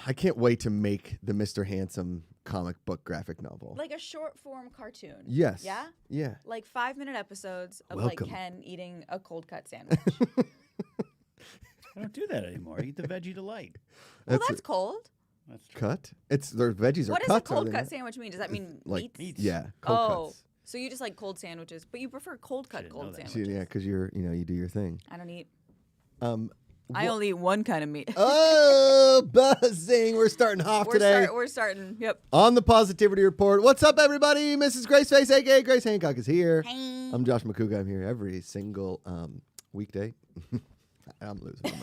I can't wait to make the Mr. Handsome comic book graphic novel. Like a short form cartoon. Yes. Yeah? Yeah. Like 5-minute episodes of Welcome. like Ken eating a cold cut sandwich. I don't do that anime. I eat the veggie delight. Well, that's cold. That's true. Cut? It's their veggies are What does cut. a cold cut sandwich mean? Does that mean like meats? Yeah, cold cuts. So you just like cold sandwiches, but you prefer cold cut Didn't know cold that. sandwiches. Yeah, because you do your thing. I don't eat. I only eat one kind of meat. Oh, buzzing! We're starting off today We're starting. Yep. on the Positivity Report. What's up, everybody? Mrs. Graceface, aka Grace Hancock, is here. Hey. I'm Josh Macuga. I'm here every single weekday. I'm losing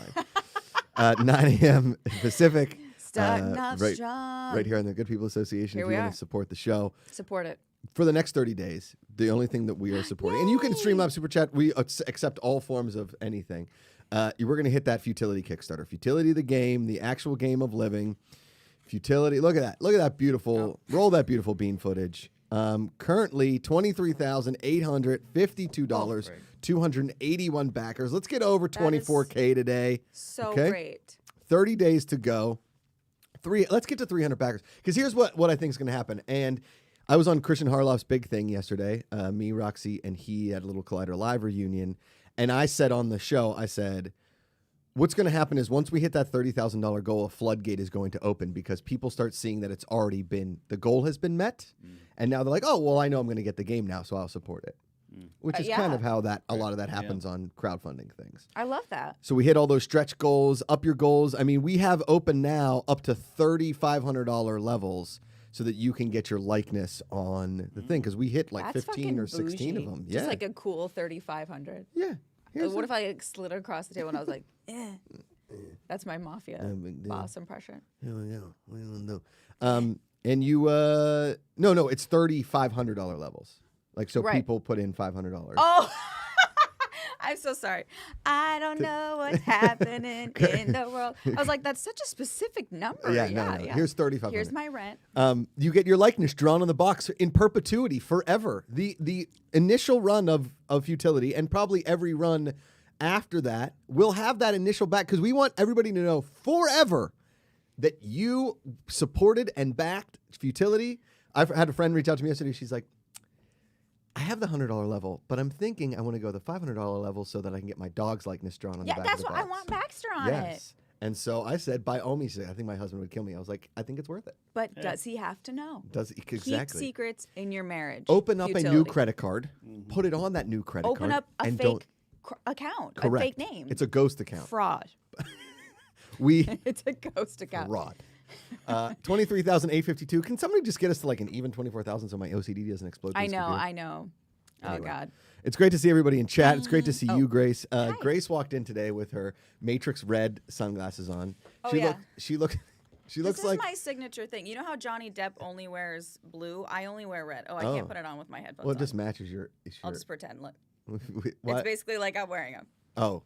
my mind. 9 a.m. Pacific. Starting off right, strong. right here on the Good People Association. Here if we you want are. to support the show. Support it. For the next 30 days, the only thing that we are supporting, and you can Streamlabs Super Chat, we accept all forms of anything. We're going to hit that Futility Kickstarter. Futility, the game, the actual game of living. Futility, look at that. Look at that beautiful, roll that beautiful bean footage. Currently, $23,852, 281 backers. Let's get over 24K today. So okay? great. 30 days to go. Let's get to 300 backers. Because here's what I think is going to happen. And I was on Christian Harloff's big thing yesterday. Me, Roxy, and he had a little Collider Live reunion. And I said on the show, I said, what's going to happen is once we hit that $30,000 goal, a floodgate is going to open because people start seeing that it's already been, the goal has been met. And now they're like, oh, well, I know I'm going to get the game now, so I'll support it. Which is kind of how a lot of that happens on crowdfunding things. I love that. So we hit all those stretch goals, up your goals. I mean, we have open now up to $3,500 levels so that you can get your likeness on the thing because we hit like That's 15 or fucking 16 of bougie. them. Yeah. Just like a cool 3,500. Yeah. What if I like, slid across the table and I was like, eh. That's my mafia boss impression. And you, no, it's $3,500 levels. Like, so people put in $500. Oh, I'm so sorry. I don't know what's happening in the world. I was like, that's such a specific number. Yeah. Here's $3,500. Here's my rent. You get your likeness drawn on the box in perpetuity forever. The initial run of Futility and probably every run after that will have that initial back because we want everybody to know forever that you supported and backed Futility. I've had a friend reach out to me yesterday. She's like, I have the $100 level, but I'm thinking I want to go the $500 level so that I can get my dog's likeness drawn on the back of the box. Yeah, that's what I want Baxter on it. And so I said, by all means, I think my husband would kill me. I was like, I think it's worth it. But does he have to know? Exactly. Keep secrets in your marriage. Open up Futility. a new credit card. Put it on that new credit card. Open up a fake account. Correct. A fake name. It's a ghost account. Fraud. It's a ghost account. Fraud. 23,852. Can somebody just get us to like an even 24,000 so my OCD doesn't explode? I know. Oh, God. It's great to see everybody in chat. It's great to see you, Grace. Grace walked in today with her Matrix red sunglasses on. She looks This like is my signature thing. You know how Johnny Depp only wears blue? I only wear red. I can't put it on with my headphones well, it on. just matches your. I'll just pretend. Look. What? It's basically like I'm wearing them. Oh.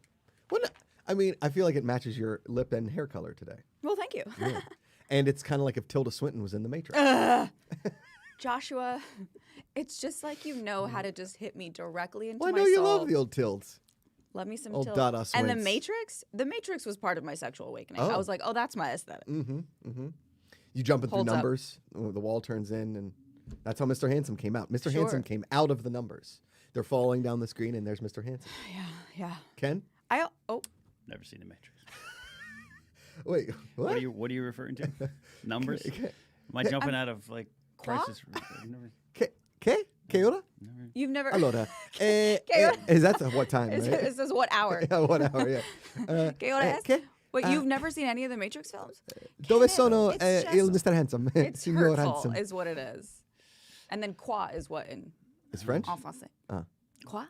Well, no, I mean, I feel like it matches your lip and hair color today. Well, thank you. Yeah. And it's kind of like if Tilda Swinton was in the Matrix. Joshua, it's just like you know how to just hit me directly into well, my I know soul. you love the old Tilds. Love me some old tilt. Dada And Swints. the Matrix was part of my sexual awakening. I was like, oh, that's my aesthetic. You jumping through numbers. The wall turns in, and that's how Mr. Handsome came out. Mr. Handsome came out of the numbers. They're falling down the screen, and there's Mr. Handsome. Yeah. Ken? Never seen the Matrix. Wait, what? What are you referring to? Numbers? Am I jumping out of like crisis? ¿Qué hora? You've never. Allora. Is that what time? Right? It says what hour? Yeah, what hour? Yeah. ¿Qué hora es? ¿Qué? Wait, you've never seen any of the Matrix films? Dove sono il Mr. Handsome? It's Signor hurtful, Handsome. is what it is. And then quoi is what in? It's French? En français. Quoi?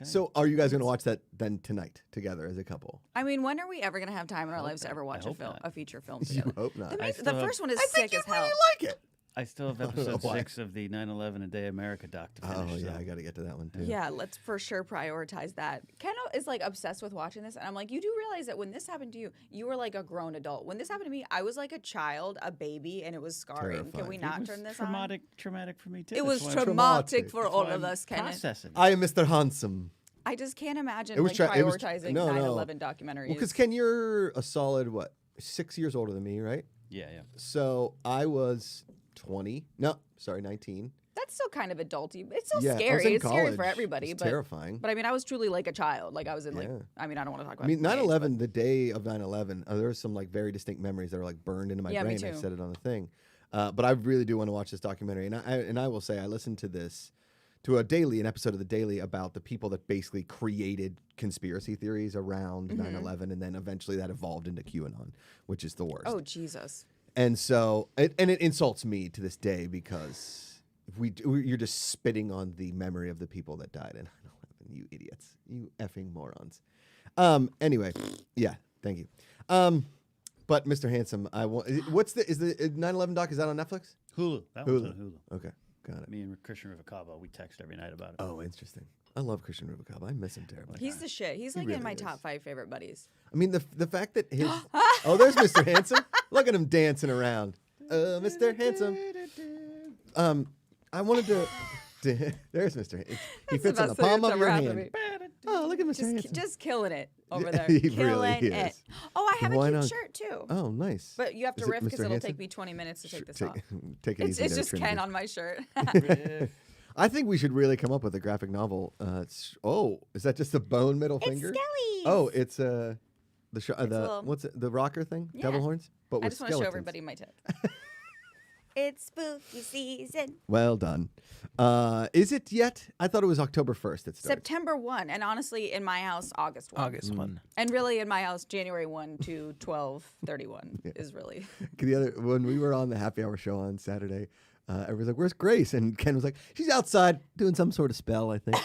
So are you guys going to watch that then tonight together as a couple? I mean, when are we ever going to have time in our lives to ever watch a feature film You together? hope not. The first one is I sick think you as hell. really like it. I still have episode 6 of the 9/11 A Day America doc to finish. Oh, yeah, so. I got to get to that one, too. Yeah, let's for sure prioritize that. Ken is like obsessed with watching this, and I'm like, you do realize that when this happened to you, you were like a grown adult. When this happened to me, I was like a child, a baby, and it was scarring. Terrifying. Can we not turn this traumatic for me too. on? It was That's why I'm traumatic for all That's of why I'm us, Kenneth. processing. I am Mr. Handsome. I just can't imagine It was like it was- prioritizing no, 9/11 documentaries. Well, because Ken, you're a solid, 6 years older than me, right? Yeah, yeah. So I was 20. No, sorry, 19. That's still kind of adulty. It's still Yeah, I was scary. in It's scary for college. everybody. It's But terrifying. But I mean, I was truly like a child. Like I was in like. Yeah. I mean, I don't want to talk about. I mean, my age, 9/11, the day of 9/11, there were some like very distinct memories that are like burned into my Yeah, me brain. I too. said it on the thing, but I really do want to watch this documentary. And I will say, I listened to this, to an episode of the Daily about the people that basically created conspiracy theories around 9/11, and then eventually that evolved into QAnon, which is the worst. Oh Jesus. And so, it insults me to this day because you're just spitting on the memory of the people that died in 9/11. You idiots, you effing morons. Anyway, yeah, thank you. But Mr. Handsome, is the 9/11 doc? Is that on Netflix? Hulu. That one's on Hulu. Okay, got it. Me and Christian Rivacaba, we text every night about it. Oh, interesting. I love Christian Rivacaba. I miss him terribly. He's the shit. He's like really in my is. top 5 favorite buddies. I mean, the fact that his oh, there's Mr. Handsome. Look at him dancing around. Mr. Handsome. I wanted to. There's Mr. Handsome. He That's fits the on the best thing palm that's of your ever happened to hand. me. Oh, look at Mr. Handsome. Just killing it over there. He killing really it. is. Oh, I have a Why cute not? shirt too. Oh, nice. But you have to Is it riff because Mr. it'll Handsome? take me 20 minutes to take this Take, off. take it It's easy. there, just Trinity. Ken on my shirt. I think we should really come up with a graphic novel. Is that just a bone middle finger? Skellies. Oh, it's the little- what's it? The rocker thing? Yeah. Devil horns? But I with just want to show skeletons. everybody my tip. It's spooky season. Well done. Is it yet? I thought it was October 1st. It starts. September 1. And honestly, in my house, August 1. August 1. And really, in my house, January 1 to 12/31 is really. When we were on the happy hour show on Saturday, everyone's like, "Where's Grace?" And Ken was like, "She's outside doing some sort of spell, I think."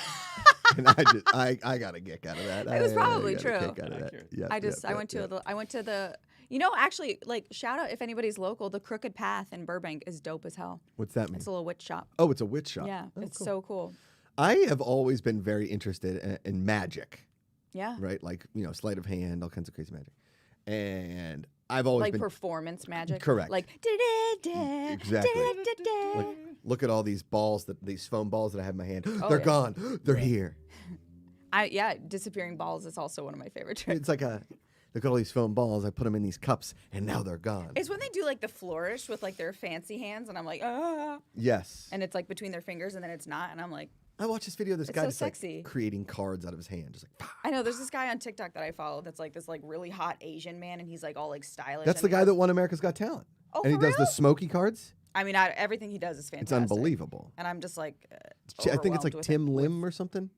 And I got a kick out of that. It was probably I got a true. kick out of that. Accurate. Yeah, I went to the. You know, actually, like, shout out if anybody's local. The Crooked Path in Burbank is dope as hell. What's that mean? It's a little witch shop. Oh, it's a witch shop. Yeah, Oh, it's cool. so cool. I have always been very interested in magic, Yeah. right? Like, sleight of hand, all kinds of crazy magic. And I've always Like been performance magic. Correct. Like Exactly. like, look at all these these foam balls that I have in my hand. They're yeah. gone. They're here. Disappearing balls is also one of my favorite tricks. It's like look at all these foam balls. I put them in these cups, and now they're gone. It's when they do like the flourish with like their fancy hands, and I'm like, ah, Yes. and it's like between their fingers, and then it's not, and I'm like, I watched this video of this It's guy so just sexy. like creating cards out of his hand, just like. I know there's this guy on TikTok that I follow that's like this like really hot Asian man, and he's like all like stylish. That's and the he guy has- that won America's Got Talent. Oh, and he for does the real? smoky cards. I mean, everything he does is It's fantastic. unbelievable. And I'm just like, I think it's like overwhelmed with Tim it. Lim or something,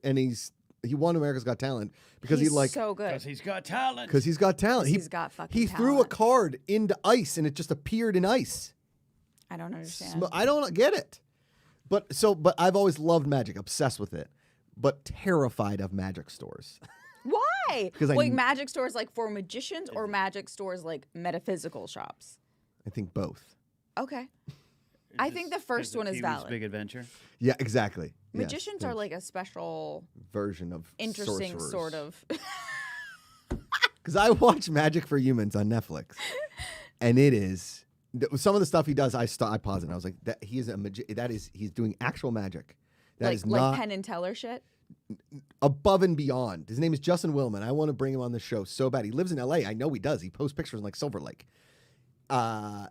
and he won America's Got Talent because He's he like so good. Because he's got talent. because he's got talent. He's got fucking He threw a talent. card into ice and it just appeared in ice. I don't understand. I don't get it. But I've always loved magic, obsessed with it, but terrified of magic stores. Why? 'Cause I Like kn- magic stores like for magicians or magic stores like metaphysical shops? I think both. Okay. I think the first one is Pee-wee's valid. Big Adventure. Yeah, exactly. Yes, Magicians are like a special, version of interesting sort of. Because I watch Magic for Humans on Netflix, and it is some of the stuff he does. I pause it. And I was like, that he is a he's doing actual magic. That is like not Penn and Teller shit. above and beyond. His name is Justin Willman. I want to bring him on the show so bad. He lives in LA. I know he does. He posts pictures in like Silver Lake.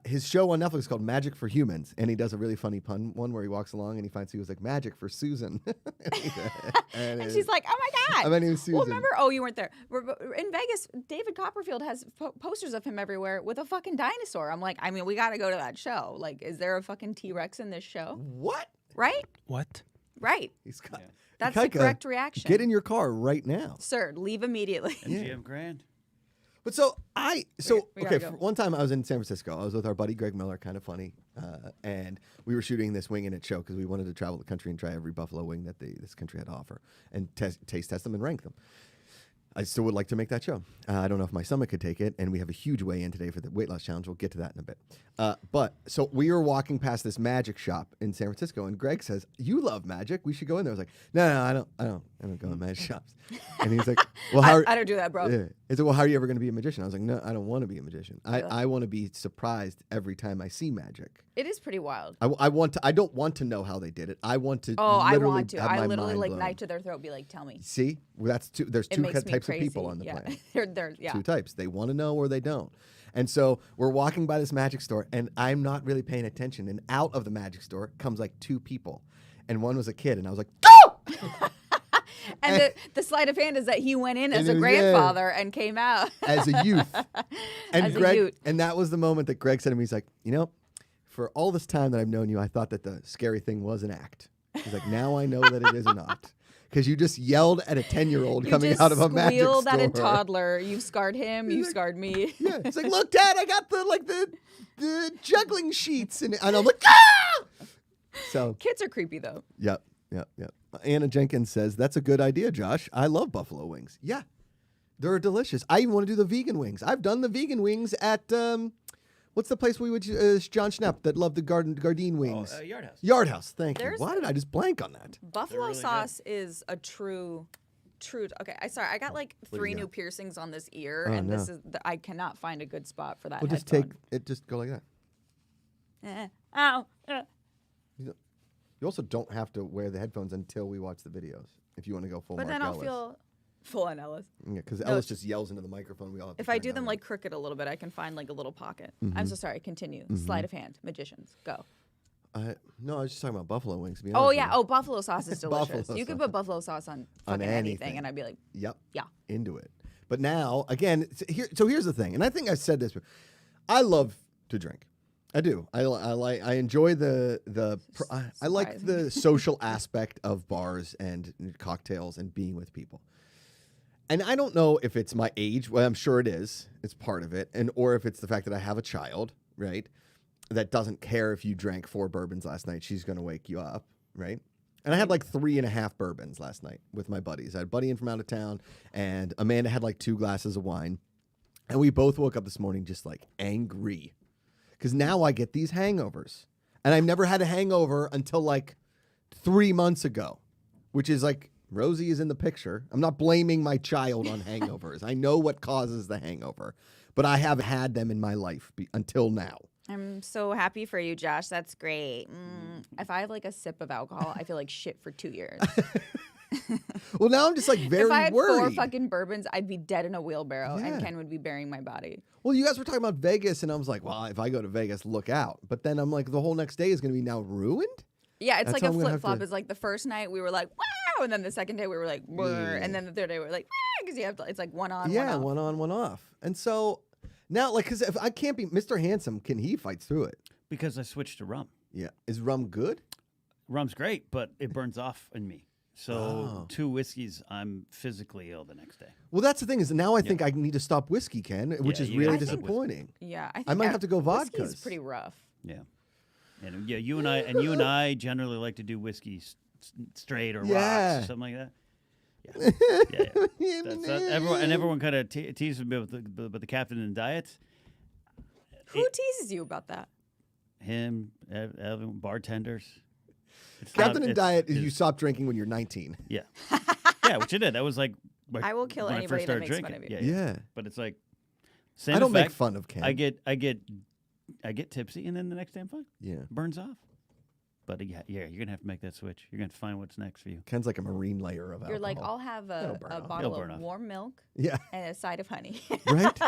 His show on Netflix is called Magic for Humans, and he does a really funny pun one where he walks along and he finds he was like magic for Susan, And she's like, "Oh my god!" My name is Susan. Well, remember? Oh, you weren't there. In Vegas, David Copperfield has posters of him everywhere with a fucking dinosaur. I'm like, I mean, we got to go to that show. Like, is there a fucking T-Rex in this show? What? Right? What? Right. He's got. That's the Kaika, correct reaction. Get in your car right now. Sir, leave immediately. MGM Grand. But so We gotta okay. go. One time I was in San Francisco. I was with our buddy Greg Miller, kind of funny, and we were shooting this wing in it show because we wanted to travel the country and try every buffalo wing that this country had to offer and taste test them and rank them. I still would like to make that show. I don't know if my stomach could take it, and we have a huge weigh-in today for the weight loss challenge. We'll get to that in a bit. But so we were walking past this magic shop in San Francisco, and Greg says, "You love magic. We should go in there." I was like, "No, I don't go in magic shops." And he's like, "Well, how?" I don't do that, bro. Yeah. He said, "Well, how are you ever going to be a magician?" I was like, "No, I don't want to be a magician. I want to be surprised every time I see magic. It is pretty wild. I don't want to know how they did it. I want to. Oh, I literally want to. have I my literally mind like blown. knife to their throat, be like, "Tell me." See, well, that's two. There's It two makes me types types crazy. of people on the yeah. planet. they're yeah. Two types. They want to know or they don't. And so we're walking by this magic store, and I'm not really paying attention. And out of the magic store comes like two people, and one was a kid, and I was like, "Go!" And the sleight of hand is that he went in as a was- grandfather and came out as a youth. And As a Greg, youth. and that was the moment that Greg said to me, he's like, for all this time that I've known you, I thought that the scary thing was an act. He's like, now I know that it is not. Because you just yelled at a 10-year-old coming out of a magic store. You squealed at a toddler. You've scarred him. You've scarred me. Yeah, it's like, look, Dad, I got the juggling sheets, and I'm like, ah! So Kids are creepy though. Yep. Anna Jenkins says, that's a good idea, Josh. I love buffalo wings. Yeah, they're delicious. I even want to do the vegan wings. I've done the vegan wings at, what's the place we would, John Schnapp that loved the Gardein wings? Yard House. Yard House, thank you. There's- Why did I just blank on that? Buffalo really good. sauce is a true. Okay, I got like do you 3 got? new piercings on this ear, Oh, and no. this is I cannot find a good spot for that. We'll just headphone. just go like that. Ow. You also don't have to wear the headphones until we watch the videos if you want to go full But Mark then I'll Ellis. feel full on Ellis. Yeah, because Ellis just yells into the microphone. We all have to If I turn do down them our- like crooked a little bit, I can find like a little pocket. Mm-hmm. I'm so sorry. Continue. Sleight of hand. Magicians. Go. No, I was just talking about buffalo wings. To be Oh honest yeah. with you. Oh, buffalo sauce is delicious. Buffalo You could sauce. put buffalo sauce on fucking anything, and I'd be like, Yep. yeah. Into it. But now, again, so here's the thing, and I think I said this. I love to drink. I do. I enjoy I like the social aspect of bars and cocktails and being with people. And I don't know if it's my age. Well, I'm sure it is. It's part of it, or if it's the fact that I have a child, right? That doesn't care if you drank 4 bourbons last night. She's going to wake you up, right? And I had like 3.5 bourbons last night with my buddies. I had a buddy in from out of town, and Amanda had like 2 glasses of wine. And we both woke up this morning just like angry. Because now I get these hangovers. And I've never had a hangover until like 3 months ago, which is like, Rosie is in the picture. I'm not blaming my child on hangovers. I know what causes the hangover, but I haven't had them in my life until now. I'm so happy for you, Josh. That's great. If I have like a sip of alcohol, I feel like shit for 2 years. Well, now I'm just like very if I had worried. 4 fucking bourbons, I'd be dead in a wheelbarrow, Yeah. and Ken would be burying my body. Well, you guys were talking about Vegas, and I was like, well, if I go to Vegas, look out. But then I'm like, the whole next day is going to be now ruined? Yeah, it's That's like how a I'm gonna flip have flop. to- It's like the first night we were like, wow, and then the second day we were like, brr, Yeah. and then the third day we were like, because you have to. It's like one on, Yeah, one off. one on, one off. And so now, like, because if I can't be Mr. Handsome, he fights through it? Because I switched to rum. Yeah. Is rum good? Rum's great, but it burns off in me. So Oh. 2 whiskeys, I'm physically ill the next day. Well, that's the thing is now I think I need to stop whiskey, Ken, which Yeah, is you really gotta stop whiskey. disappointing. Yeah, I might have to go Whiskey's vodkas. pretty rough. Yeah. And yeah, you and I generally like to do whiskey straight or Yeah. rocks or something like that. Yeah. Everyone kind of teases me about the captain and diet. Who teases you about that? Him, everyone, bartenders. It's Captain not- and it's- Diet is it's- you stop drinking when you're 19. Yeah. Yeah, which I did. That was like I will kill when anybody I first that started makes fun drinking. of you. Yeah. But it's like same I don't make effect. fun of Ken. I get tipsy, and then the next day I'm fine. Yeah. Burns off. But yeah, you're gonna have to make that switch. You're gonna have to find what's next for you. Ken's like a marine layer of You're alcohol. like, I'll have It'll burn a off. bottle It'll burn of off. warm milk Yeah. and a side of honey. Right?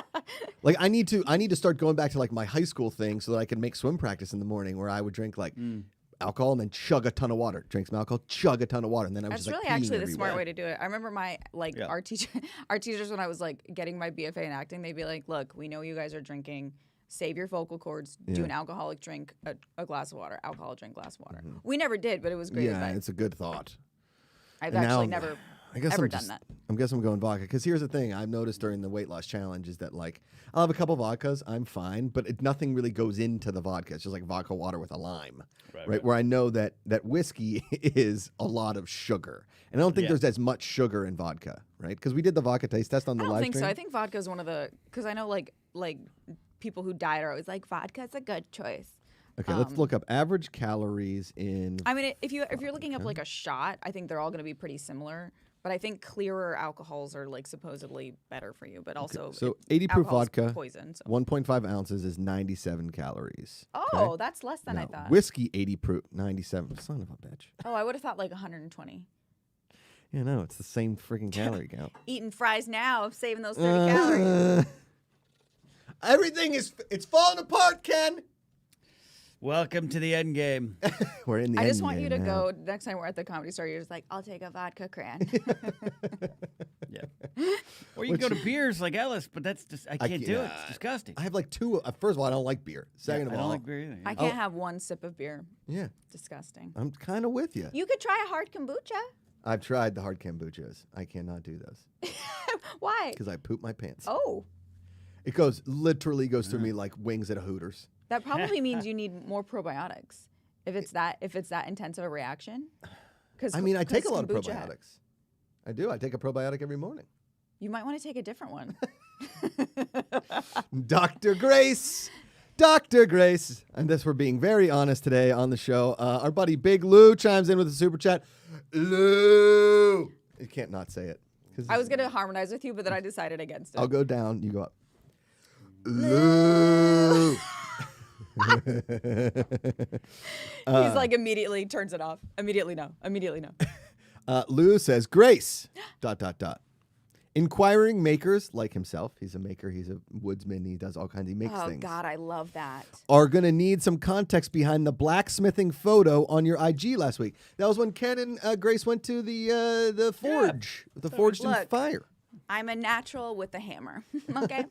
Like I need to start going back to like my high school thing so that I can make swim practice in the morning where I would drink like alcohol and then chug a ton of water. Drink some alcohol, chug a ton of water, and then I was That's just really like actually peeing the smart everywhere. way to do it. I remember my Yeah. our teachers when I was like getting my BFA in acting, they'd be like, "Look, we know you guys are drinking. Save your vocal cords. Do Yeah. an alcoholic drink, a glass of water. Alcohol drink, glass of water." We never did, but it was great Yeah, advice. it's a good thought. I've And now actually I'm- never I guess ever I'm done just, that. I guess I'm going vodka because here's the thing I've noticed during the weight loss challenge is that like I'll have a couple vodkas, I'm fine, but nothing really goes into the vodka. It's just like vodka water with a lime, right? Where I know that whiskey is a lot of sugar, and I don't think Yeah. there's as much sugar in vodka, right? Because we did the vodka taste test on the I don't live think stream. so. I think vodka is one of the because I know like people who diet are always like vodka's a good choice. Okay, let's look up average calories in. I mean, if you're looking up like a shot, I think they're all going to be pretty similar. But I think clearer alcohols are like supposedly better for you, but also So 80 proof alcohol's vodka, poison. So. 1.5 ounces is 97 calories. Oh, that's less than I Now, thought. whiskey 80 proof, 97. Son of a bitch. Oh, I would have thought like 120. You know, it's the same freaking calorie count. Eating fries now, saving those 30 calories. Everything it's falling apart, Ken. Welcome to the end game. We're in the I end just want you to game now. go next time we're at the Comedy Store. You're just like, I'll take a vodka cran. Yeah. Or you can go to beers like Ellis, but that's just I can't do it. It's disgusting. I have like 2. First of all, I don't like beer. Second of I all, don't like beer either. I can't have one sip of beer. yeah, Disgusting. I'm kind of with you. You could try a hard kombucha. I've tried the hard kombuchas. I cannot do those Why? because I poop my pants. Oh, It literally goes through me like wings at a Hooters. that probably means you need more probiotics. If it's that intense of a reaction. I mean, I take a lot of probiotics. I do. I take a probiotic every morning. You might want to take a different one. Dr. Grace. Dr. Grace. And this, we're being very honest today on the show. Our buddy Big Lou chimes in with a super chat. Lou. You can't not say it. I was going to harmonize with you, but then I decided against it. I'll go down. You go up. Lou. He's like immediately turns it off. Immediately no. Lou says, Grace, ... Inquiring makers like himself, he's a maker, he's a woodsman, he does all kinds, he makes Oh, things. God, I love that. Are going to need some context behind the blacksmithing photo on your IG last week. That was when Ken and Grace went to the forge, the Forged in Look. Fire. I'm a natural with a hammer. Okay.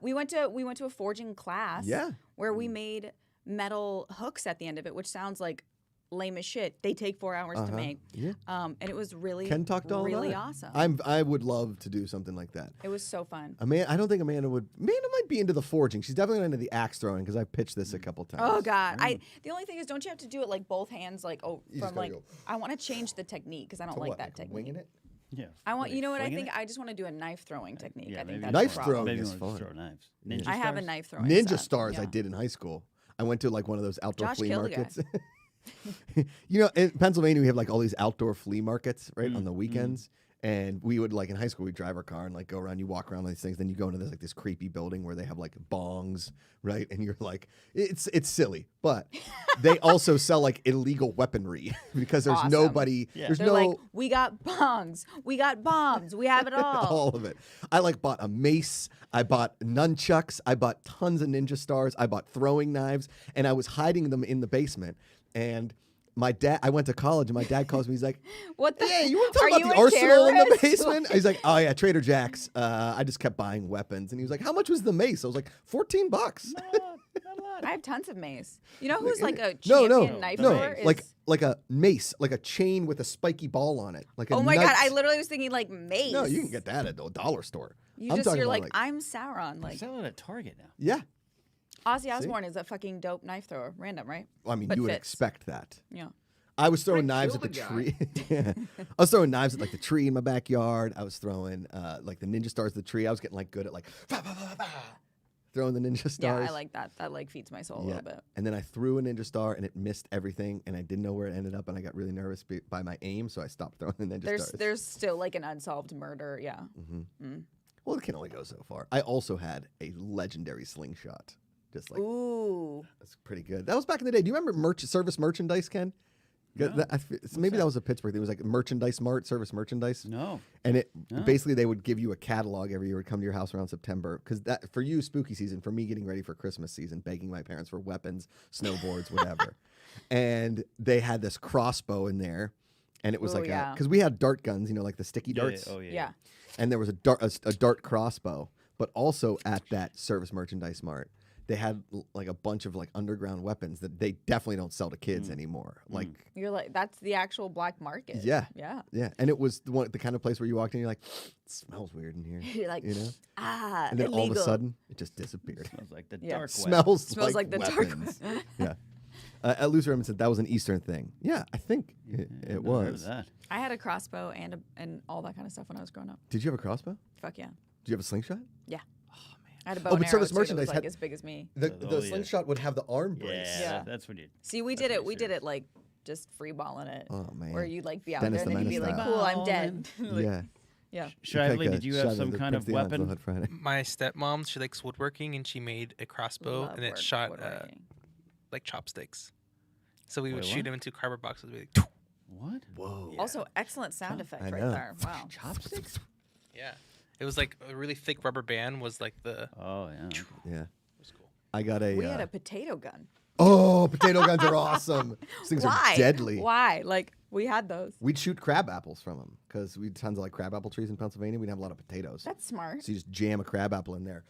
We went to a forging class. Yeah. Where we made metal hooks at the end of it, which sounds like lame as shit. They take 4 hours to make. Yeah. And it was really, Ken talked all really about it. awesome. I would love to do something like that. It was so fun. I don't think Amanda would. Amanda might be into the forging. She's definitely into the axe throwing because I've pitched this a couple times. Oh God! The only thing is, don't you have to do it like both hands? Like You just from gotta like go. I want to change the technique because I don't To like what, that technique. winging it? Yeah. I want. You know what I flinging think? it? I just want to do a knife throwing technique. Yeah, I think maybe that's Knife the problem. throwing Maybe is we'll just fun. throw knives. Yeah. Ninja I have a stars? knife throwing. Ninja set. stars I Yeah. did in high school. I went to like one of those outdoor Josh flea killed a guy. markets. You know, in Pennsylvania, we have like all these outdoor flea markets, right, on the weekends. And we would like in high school, we'd drive our car and like go around. You walk around these things, then you go into this creepy building where they have like bongs, right? And you're like, it's silly, but they also sell like illegal weaponry because there's Awesome. nobody. Yeah. There's They're no like, we got bongs, we got bombs, we have it all. all of it. I like bought a mace. I bought nunchucks. I bought tons of ninja stars. I bought throwing knives, and I was hiding them in the basement. And my dad, I went to college, and my dad calls me. He's like, What the? "Yeah, you want to talk Are about you the a arsenal in the terrorist? basement?" He's like, "Oh yeah, Trader Jack's. I just kept buying weapons." And he was like, "How much was the mace?" I was like, $14. Not a lot. I have tons of mace. You know who's like a No, champion knife thrower? Is, like a mace, like a chain with a spiky ball on it, like a oh my God! knight. I literally was thinking like mace. No, you can get that at a dollar store. You're talking like, about, I'm Sauron. They Like sell it at Target now. yeah. Ozzy Osbourne is a fucking dope knife thrower. Random, right? Well, I mean, But you would fits. expect that. Yeah. I was throwing Might knives kill at the the tree. Yeah. I was throwing knives at like the tree in my backyard. I was throwing like the ninja stars at the tree. I was getting like good at like throwing the ninja stars. Yeah, I like that. That like feeds my soul a little bit. And then I threw a ninja star and it missed everything and I didn't know where it ended up and I got really nervous by my aim, so I stopped throwing the ninja stars. There's still like an unsolved murder. Yeah. Well, it can only go so far. I also had a legendary slingshot. Just like Ooh. that's pretty good. That was back in the day. Do you remember service merchandise, Ken? No. Maybe that was a Pittsburgh thing. It was like merchandise mart, service merchandise. No. And it basically they would give you a catalog every year. Would come to your house around September because that for you spooky season, for me getting ready for Christmas season, begging my parents for weapons, snowboards, whatever. And they had this crossbow in there, and it was Ooh, like yeah. because we had dart guns, you know, like the sticky darts. Oh yeah. Yeah. And there was a dart crossbow, but also at that service merchandise mart, they had like a bunch of like underground weapons that they definitely don't sell to kids anymore. Like. You're like, that's the actual black market. Yeah. Yeah. Yeah, and it was the kind of place where you walked in, you're like, it smells weird in here. You're like, you know? and And then all of a sudden, it just disappeared. Smells like the Yeah. dark web. Smells like the dark weapons. Yeah. Loser Evan said that was an Eastern thing. Yeah, I think it Never heard of was. that. I had a crossbow and all that kind of stuff when I was growing up. Did you have a crossbow? Fuck yeah. Did you have a slingshot? Yeah. I had a bow Oh, and but arrow service too that was merchandise like had- as big as me. The yeah. slingshot would have the arm Yeah, brace. Yeah. that's what you. See, we did it like just free balling it. Oh, man. Where you'd like be out Dennis there and the then you'd be Menace like, style. cool, I'm dead. Like, Yeah. yeah. Shively, did you have some kind of weapon? My stepmom, she likes woodworking, and she made a crossbow, Love and it wood- shot woodworking. like chopsticks. So we would Wait, shoot what? them into cardboard boxes. We'd be like, What? Whoa. Also, excellent sound effect I right know. there. Wow. Chopsticks? Yeah. It was like a really thick rubber band was like the. Oh yeah. Okay. Yeah. It was cool. I got a. We had a potato gun. Oh, potato guns are awesome. These things Why? are deadly. Why? Like, we had those. We'd shoot crab apples from them because we had tons of like crab apple trees in Pennsylvania. We'd have a lot of potatoes. That's smart. So you just jam a crab apple in there.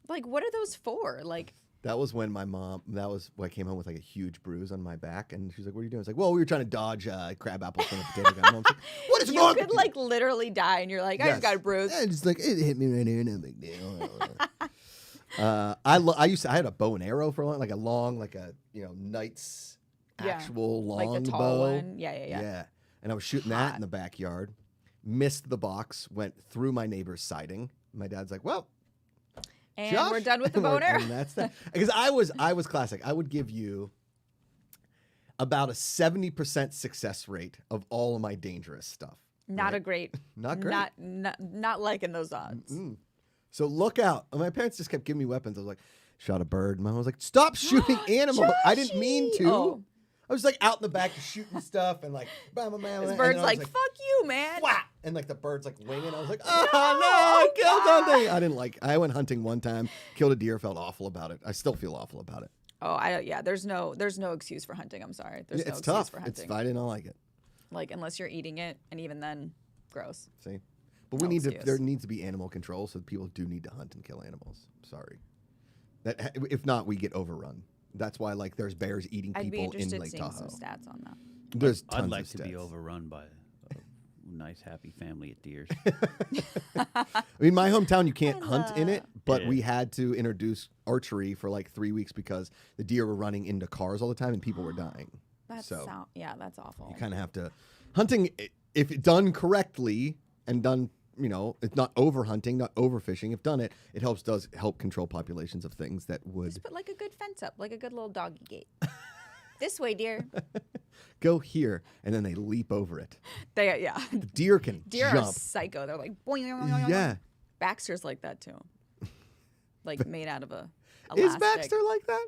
Like, what are those for? Like, That was when my mom, that was when I came home with like a huge bruise on my back. And she's like, what are you doing? It's like, well, we were trying to dodge crab apples from a potato gun. And I was like, what is you wrong could with like literally die, and you're like, I just got a bruise. And just like, it hit me right here, no big deal. I had a bow and arrow for a long, like a long, like a, knight's Yeah. actual long Like the tall bow. one. Yeah. And I was shooting that Hot. in the backyard, missed the box, went through my neighbor's siding. My dad's like, well, And Josh? we're done with the bow and arrow. And that's that. Because I was classic. I would give you about a 70% success rate of all of my dangerous stuff. Not right? a great. Not great. Not liking those odds. Mm. So look out. And my parents just kept giving me weapons. I was like, shot a bird. Mom was like, stop shooting animals. I didn't mean to. Oh. I was like out in the back shooting stuff and like, This and bird's then I like, was fuck you, man. "Wah!" And like the bird's like winging. I was like, oh no, I killed something. I didn't like. I went hunting one time, killed a deer, felt awful about it. I still feel awful about it. Oh, yeah. There's no excuse for hunting. I'm sorry. There's no It's excuse tough. for It's hunting. I didn't like it. Like, unless you're eating it, and even then, gross. See, but we No need to. excuse. There needs to be animal control, so people do need to hunt and kill animals. Sorry, that if not, we get overrun. That's why like there's bears eating I'd be people in interested Lake seeing Tahoe. some stats on that. There's tons I'd like of to be stats. overrun by a nice, happy family of deers. I mean, my hometown, you can't I hunt in it, love- but Yeah. we had to introduce archery for like 3 weeks because the deer were running into cars all the time and people were dying. That's So that's awful. you kind of have to hunting if it done correctly and done. It's not over hunting, not overfishing. If done it does help control populations of things that would Just put like a good fence up, like a good little doggy gate. This way, deer. go here and then they leap over it. Yeah. The deer can Deer are jump. psycho. They're like boing, boing, boing, boing, boing. Yeah. Baxter's like that too. Like made out of a Is elastic. Baxter like that?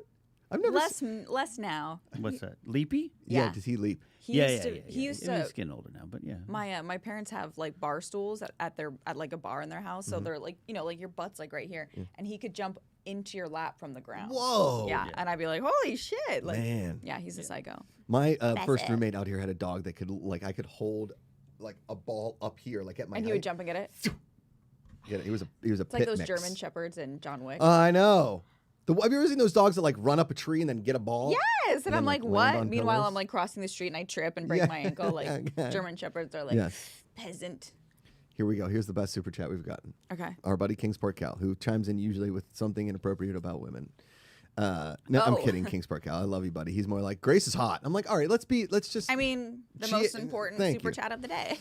I've never less now. What's that? Leapy? Yeah, Yeah. does he leap? He yeah, used yeah, to. yeah, He yeah. used I mean, to. he's getting older now, but yeah. My parents have like bar stools at like a bar in their house, Mm-hmm. so they're like like your butt's like right here, and he could jump into your lap from the ground. Whoa. Yeah, and I'd be like, holy shit! Like, Man. yeah, he's a psycho. My first it. roommate out here had a dog that could I could hold like a ball up here, like at my And he height. would jump and get it. Yeah, he was a It's pit like those mix. German shepherds in John Wick. I know. Have you ever seen those dogs that like run up a tree and then get a ball? Yes, and then, I'm like, like, land what? on Meanwhile, pillars? I'm like crossing the street and I trip and break Yeah. my ankle. Like Yeah. German shepherds are like Yes. peasant. Here we go. Here's the best super chat we've gotten. Okay. Our buddy Kingsport Cal, who chimes in usually with something inappropriate about women. No, I'm Oh. kidding, Kingsport Cal. I love you, buddy. He's more like Grace is hot. I'm like, all right, let's just. I mean, the She- most important thank super you. chat of the day.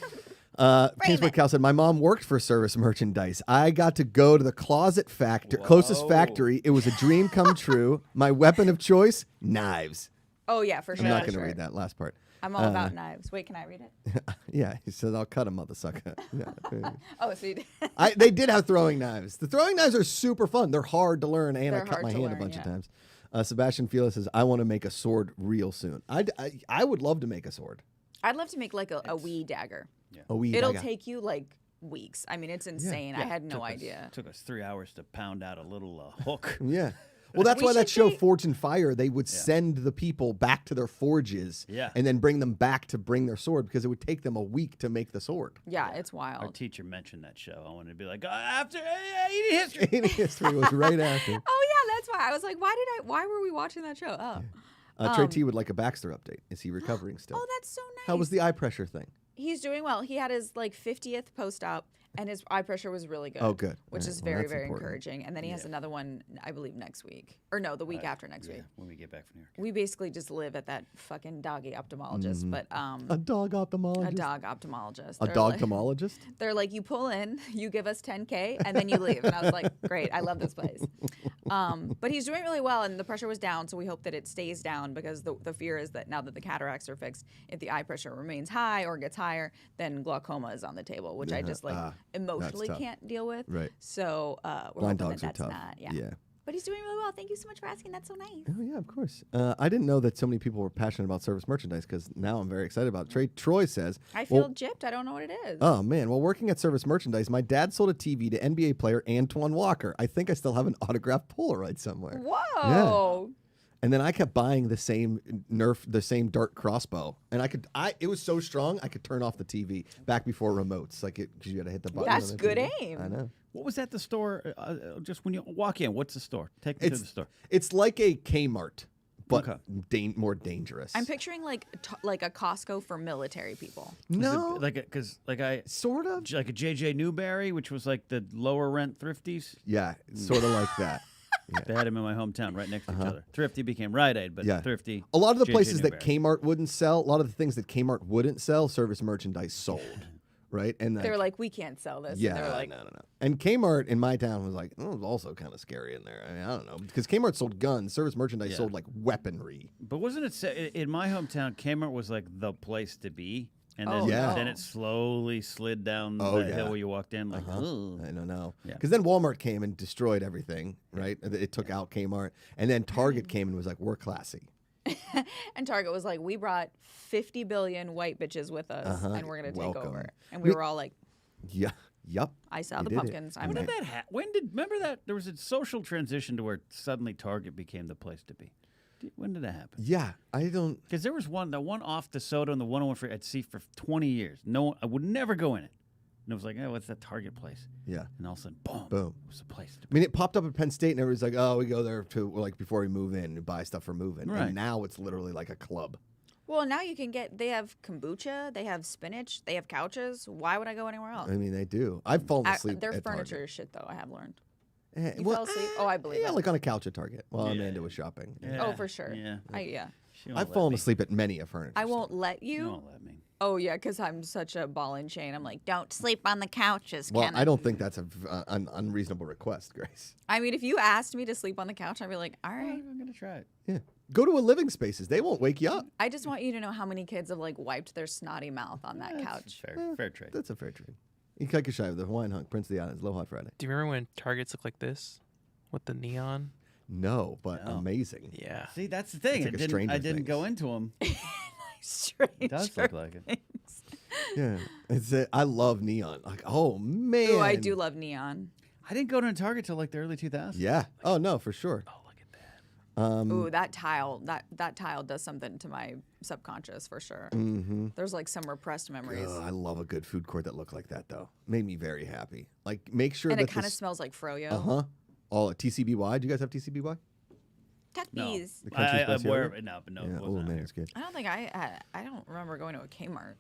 Kingsport it. Cal said, my mom worked for Service Merchandise. I got to go to the closet closest Whoa. factory. It was a dream come true. My weapon of choice, knives. Oh yeah, for sure. I'm not for going to sure. read that last part. I'm all about knives. Wait, can I read it? Yeah, he said, I'll cut a mother sucker. Yeah. Oh, so you did. They did have throwing knives. The throwing knives are super fun. They're hard to learn, and I They're cut hard my to hand learn, a bunch of yeah. times. Sebastian Fila says, I want to make a sword real soon. I would love to make a sword. I'd love to make like a wee dagger. A wee It'll dagger. take you like weeks. I mean, it's insane. I had no idea. Took us 3 hours to pound out a little hook. Yeah. Well, that's We why that should show be- Forge and Fire, they would send the people back to their forges Yeah. and then bring them back to bring their sword because it would take them a week to make the sword. Yeah, it's Our wild. teacher mentioned that show. I wanted to be like, after eating history. Alien History was right after. Oh yeah, that's why I was like, why were we watching that show? Oh, Trey T would like a Baxter update. Is he recovering still? oh, that's so nice. How was the eye pressure thing? He's doing well. He had his like 50th post-op, and his eye pressure was really good. Oh, good. Which All is right, well, very, that's very important. encouraging. And then he has another one, I believe, next week. Or no, the week after next Yeah, week. when we get back from New York. We basically just live at that fucking doggy ophthalmologist, but A dog ophthalmologist? a dog ophthalmologist. A They're dog like- ophthalmologist? They're like, you pull in, you give us 10K, and then you leave. And I was like, great, I love this place. But he's doing really well, and the pressure was down, so we hope that it stays down because the fear is that now that the cataracts are fixed, if the eye pressure remains high or gets higher, then glaucoma is on the table, which I just like emotionally tough. can't deal with. Right. So we're Blind hoping dogs that are that's tough. not. Yeah. Yeah. But he's doing really well. Thank you so much for asking. That's so nice. Oh, yeah, of course. I didn't know that so many people were passionate about service merchandise because now I'm very excited about it. Troy says, I feel gypped. I don't know what it is. oh, man. While working at service merchandise, my dad sold a TV to NBA player Antoine Walker. I think I still have an autographed Polaroid somewhere. Whoa. And then I kept buying the same dart crossbow, and it was so strong I could turn off the TV back before remotes, because you had to hit the button. That's on the good TV. aim. I know. What was at the store? Just when you walk in, what's the store? Take me to the store. It's like a Kmart, but Okay. more dangerous. I'm picturing like a Costco for military people. no, sort of. like a JJ Newberry, which was like the lower rent Thrifties. Yeah, sort of like that. Yeah. They had them in my hometown, right next to each other. Thrifty became Rite Aid, but Yeah. Thrifty. A lot of the JJ places that Newberry. Kmart wouldn't sell, a lot of the things that Kmart wouldn't sell, service merchandise sold, right? And They were like, we can't sell this. yeah, And they were like, no. And Kmart in my town was like, it was also kind of scary in there. I mean, I don't know, because Kmart sold guns, service merchandise Yeah. sold like weaponry. But wasn't it in my hometown? Kmart was like the place to be, and then, Oh, Yeah. then it slowly slid down Oh, the yeah. hill where you walked in. Like, Uh-huh. I don't know. Yeah. Because then Walmart came and destroyed everything, right? It took out Kmart. And then Target came and was like, we're classy. and Target was like, we brought 50 billion white bitches with us, and we're going to take Welcome. over. And we were all like, Yeah. Yup. I saw You the did it. pumpkins. I'm when in. did that remember that there was a social transition to where suddenly Target became the place to be? When did that happen? Yeah. I don't. Because there was the one off the soda and the 101 for I'd see for 20 years. I would never go in it. And it was like, oh, what's that Target place? Yeah. And all of a sudden, boom, Boom. it was the place to I be. mean, it popped up at Penn State, and everybody's like, "Oh, we go there to before we move in, to buy stuff for moving." Right. And now it's literally like a club. Well, now you can they have kombucha, they have spinach, they have couches. Why would I go anywhere else? I mean, they do. I've fallen asleep. Their at furniture Target. is shit, though, I have learned. You fell asleep? Oh, I believe Yeah, it. like on a couch at Target while Yeah. Amanda was shopping. Yeah. Oh, for sure. Yeah. She won't I've let fallen me. asleep at many a furniture. I won't store. let She you. won't let me. Oh, yeah, because I'm such a ball and chain. I'm like, don't sleep on the couches, Well, Kenneth. I don't think that's an unreasonable request, Grace. I mean, if you asked me to sleep on the couch, I'd be like, all right. I'm gonna try it. Yeah. Go to a living spaces. They won't wake you up. I just want you to know how many kids have like wiped their snotty mouth on that couch. Fair trade. That's a fair trade. Ikaikashai, the Hawaiian hunk, Prince of the Islands, Aloha Friday. Do you remember when Targets looked like this with the neon? No, but No. amazing. Yeah. See, that's the thing. It's like a I Stranger didn't go Things. into them. Strange. It does look like it. Yeah. I love neon. Like, oh man. Oh, I do love neon. I didn't go to a Target till like the early 2000s. Yeah. Oh no, for sure. Oh, look at that. Ooh, that tile does something to my subconscious for sure. Mm-hmm. There's like some repressed memories. I love a good food court that looked like that though. Made me very happy. Like make sure And that it kind of smells like froyo. Uh-huh. All TCBY. Do you guys have TCBY? Tuck No. bees. The country I'm spice aware yogurt? of it now, but no, Yeah. it Oh wasn't man, here. it's good. I don't think I don't remember going to a Kmart.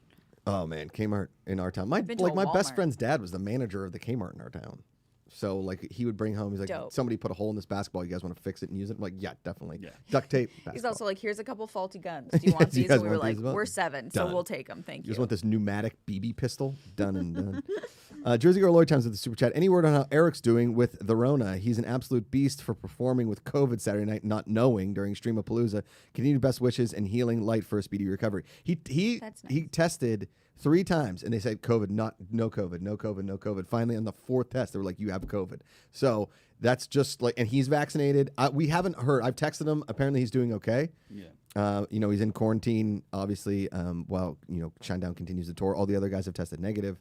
Oh man, Kmart in our town. My been to like a my best Walmart. friend's dad was the manager of the Kmart in our town. So like he would bring home. He's like, Dope. somebody put a hole in this basketball. You guys want to fix it and use it? I'm like, yeah, definitely. Yeah. Duct tape. He's basketball. also like, here's a couple faulty guns. Do you want Do you these? guys And we were want like, these as well? we're 7, so Done. we'll take them. Thank You you. just want this pneumatic BB pistol? Done and done. Jersey Girl Lloyd Times with the super chat. Any word on how Eric's doing with the Rona? He's an absolute beast for performing with COVID Saturday night, not knowing during Streamapalooza. Continued best wishes and healing light for a speedy recovery. He That's he nice. tested 3 times and they said COVID, no COVID, no COVID, no COVID. Finally on the 4th test, they were like, you have COVID. So that's just like, and he's vaccinated. We haven't heard. I've texted him. Apparently he's doing okay. Yeah. He's in quarantine, obviously, while, Shinedown continues the tour. All the other guys have tested negative.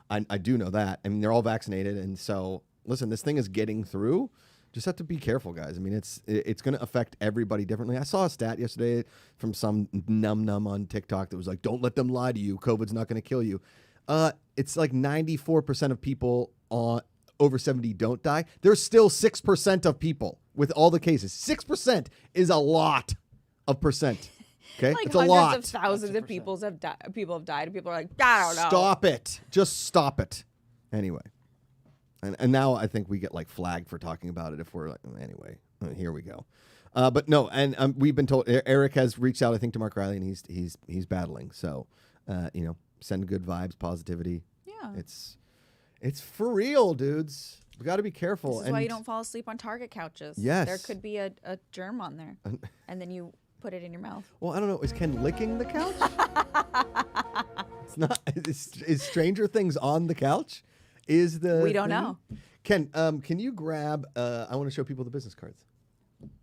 I do know that. I mean, they're all vaccinated. And so, listen, this thing is getting through. Just have to be careful, guys. I mean, it's going to affect everybody differently. I saw a stat yesterday from some num on TikTok that was like, don't let them lie to you. COVID's not going to kill you. It's like 94% of people over 70 don't die. There's still 6% of people with all the cases. 6% is a lot of percent. Okay, Like it's a hundreds lot. of thousands of people have died. People have died, and people are like, I don't know. Stop it. Just stop it. Anyway. And now I think we get like flagged for talking about it if we're like, anyway, here we go. But no, and we've been told Eric has reached out, I think, to Mark Riley, and he's battling. So, send good vibes, positivity. Yeah. It's for real, dudes. We got to be careful. This is why you don't fall asleep on Target couches. Yes. There could be a germ on there, and then you put it in your mouth. Well, I don't know. Is Ken licking the couch? It's not. Is Stranger Things on the couch? is the We don't thingy? know. Ken, can you grab? I want to show people the business cards.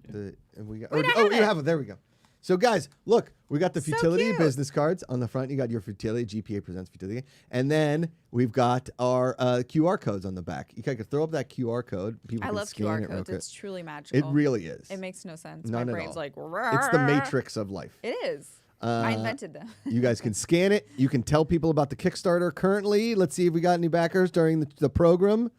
And we got. We don't oh, have you it. have it. There we go. So guys, look, we got the So futility cute. business cards on the front. You got your futility. GPA presents futility, and then we've got our QR codes on the back. You can throw up that QR code. People I can love scan QR it real codes. quick. It's truly magical. It really is. It makes no sense. None My at brain's all. like, It's the matrix of life. It is. I invented them. You guys can scan it. You can tell people about the Kickstarter currently. Let's see if we got any backers during the program.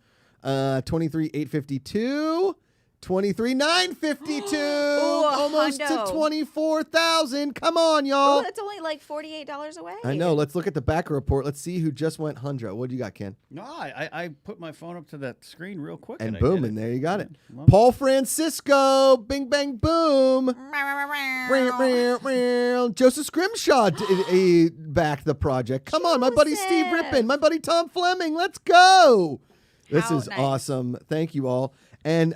23,852. 23,952. Almost to hundo. 24,000. Come on, y'all. Oh, that's only like $48 away. I know. Let's look at the backer report. Let's see who just went 100. What do you got, Ken? No, I put my phone up to that screen real quick. And I boom, did and there you got it. Well, Paul Francisco. Bing, bang, boom. Joseph Scrimshaw backed the project. Come on, my buddy Steve Joseph. Rippin, my buddy Tom Fleming. Let's go. This How is nice. awesome. Thank you all. And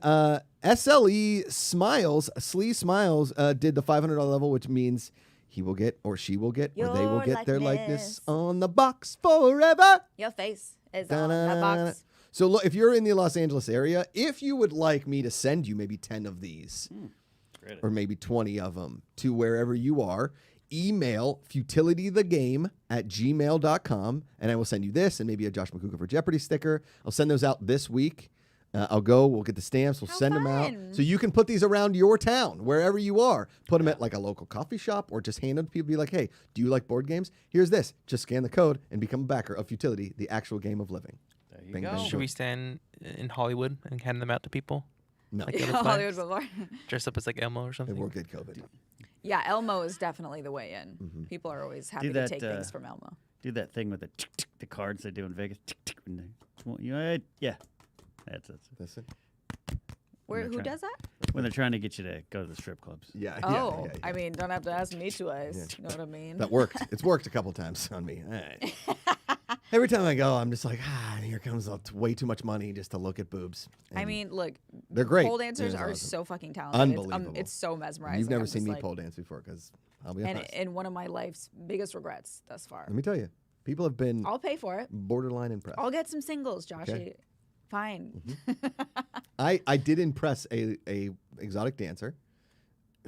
SLE Smiles, Slee Smiles, did the $500 level, which means he will get or she will get or they will Your get their likeness likeness. on the box forever. Your face is on the Da-da-da-da. box. So look, if you're in the Los Angeles area, if you would like me to send you maybe 10 of these great. or maybe 20 of them to wherever you are, email futilitythegame@gmail.com and I will send you this and maybe a Josh Macuga for Jeopardy sticker. I'll send those out this week. I'll go. We'll get the stamps. We'll How send them out. fun. So you can put these around your town, wherever you are. Put them at like a local coffee shop or just hand them to people. Be like, hey, do you like board games? Here's this. Just scan the code and become a backer of Futility, the actual game of living. There you Bing, go. bang, Should we stand in Hollywood and hand them out to people? No, Like the other Hollywood flags? Boulevard. Dress up as like Elmo or it something? won't get COVID. Yeah, Elmo is definitely the way in. Mm-hmm. People are always happy to that, take things from Elmo. Do that thing with the cards they do in Vegas. When they, yeah, that's it. Listen. Where? they're Who trying- does that? When they're trying to get you to go to the strip clubs. Yeah. Oh, yeah. I mean, don't have to ask me twice. You know what I mean? That worked. It's worked a couple times on me. All right. Every time I go, I'm just like, here comes way too much money just to look at boobs. I And mean, look, they're great. pole dancers They're are awesome. so fucking talented. Unbelievable. It's so mesmerizing. You've never I'm seen just me like- pole dance before because I'll be And, honest. and one of my life's biggest regrets thus far. Let me tell you, people have been I'll pay for it. borderline impressed. I'll get some singles, Joshy. Okay. Fine. I did impress a exotic dancer